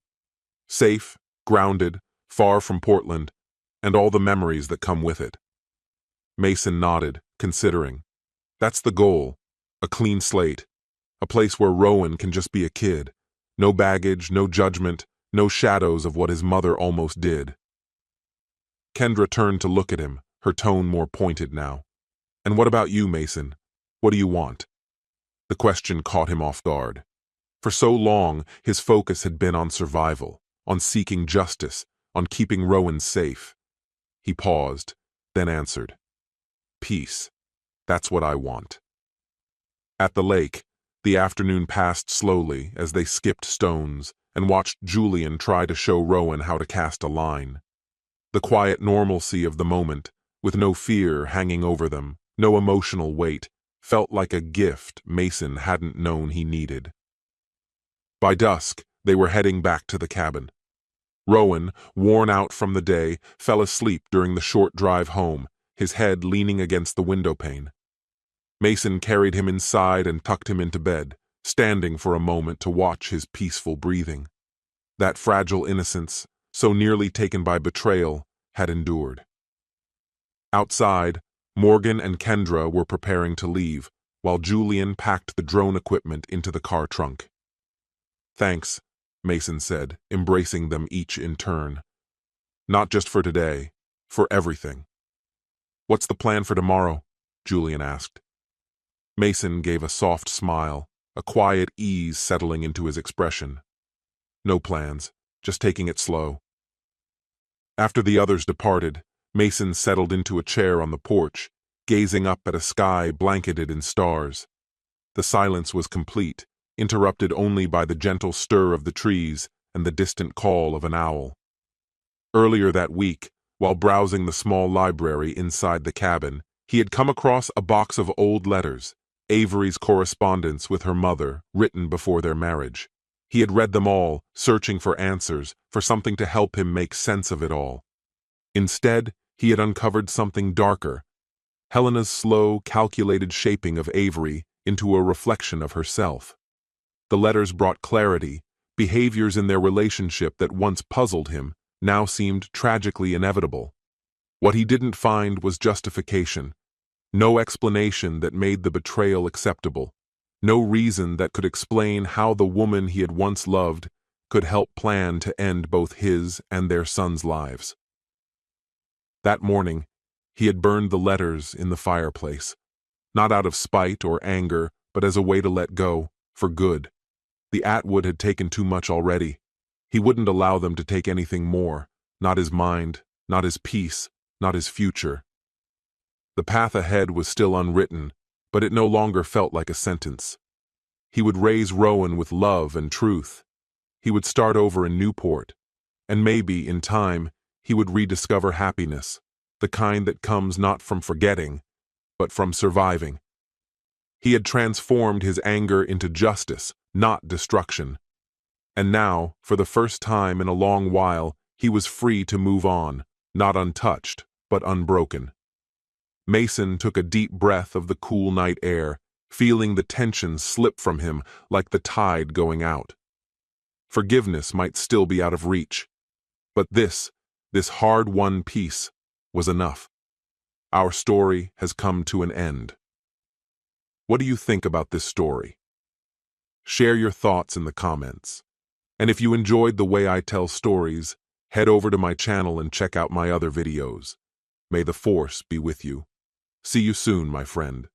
Safe, grounded, far from Portland, and all the memories that come with it. Mason nodded, considering. That's the goal, a clean slate, a place where Rowan can just be a kid. No baggage, no judgment, no shadows of what his mother almost did. Kendra turned to look at him, her tone more pointed now. And what about you, Mason? What do you want? The question caught him off guard. For so long, his focus had been on survival, on seeking justice, on keeping Rowan safe. He paused, then answered. Peace. That's what I want. At the lake, the afternoon passed slowly as they skipped stones and watched Julian try to show Rowan how to cast a line. The quiet normalcy of the moment, with no fear hanging over them, no emotional weight, felt like a gift Mason hadn't known he needed. By dusk, they were heading back to the cabin. Rowan, worn out from the day, fell asleep during the short drive home, his head leaning against the windowpane. Mason carried him inside and tucked him into bed, standing for a moment to watch his peaceful breathing. That fragile innocence, so nearly taken by betrayal, had endured. Outside, Morgan and Kendra were preparing to leave, while Julian packed the drone equipment into the car trunk. "Thanks," Mason said, embracing them each in turn. "Not just for today, for everything." "What's the plan for tomorrow?" Julian asked. Mason gave a soft smile, a quiet ease settling into his expression. "No plans, just taking it slow." After the others departed, Mason settled into a chair on the porch, gazing up at a sky blanketed in stars. The silence was complete, interrupted only by the gentle stir of the trees and the distant call of an owl. Earlier that week, while browsing the small library inside the cabin, he had come across a box of old letters, Avery's correspondence with her mother, written before their marriage. He had read them all, searching for answers, for something to help him make sense of it all. Instead, he had uncovered something darker, Helena's slow, calculated shaping of Avery into a reflection of herself. The letters brought clarity. Behaviors in their relationship that once puzzled him now seemed tragically inevitable. What he didn't find was justification, no explanation that made the betrayal acceptable, no reason that could explain how the woman he had once loved could help plan to end both his and their sons' lives. That morning, he had burned the letters in the fireplace, not out of spite or anger, but as a way to let go, for good. The Atwood had taken too much already. He wouldn't allow them to take anything more, not his mind, not his peace, not his future. The path ahead was still unwritten, but it no longer felt like a sentence. He would raise Rowan with love and truth. He would start over in Newport, and maybe, in time, he would rediscover happiness, the kind that comes not from forgetting, but from surviving. He had transformed his anger into justice, not destruction. And now, for the first time in a long while, he was free to move on, not untouched, but unbroken. Mason took a deep breath of the cool night air, feeling the tension slip from him like the tide going out. Forgiveness might still be out of reach, but this hard-won peace was enough. Our story has come to an end. What do you think about this story? Share your thoughts in the comments. And if you enjoyed the way I tell stories, head over to my channel and check out my other videos. May the Force be with you. See you soon, my friend.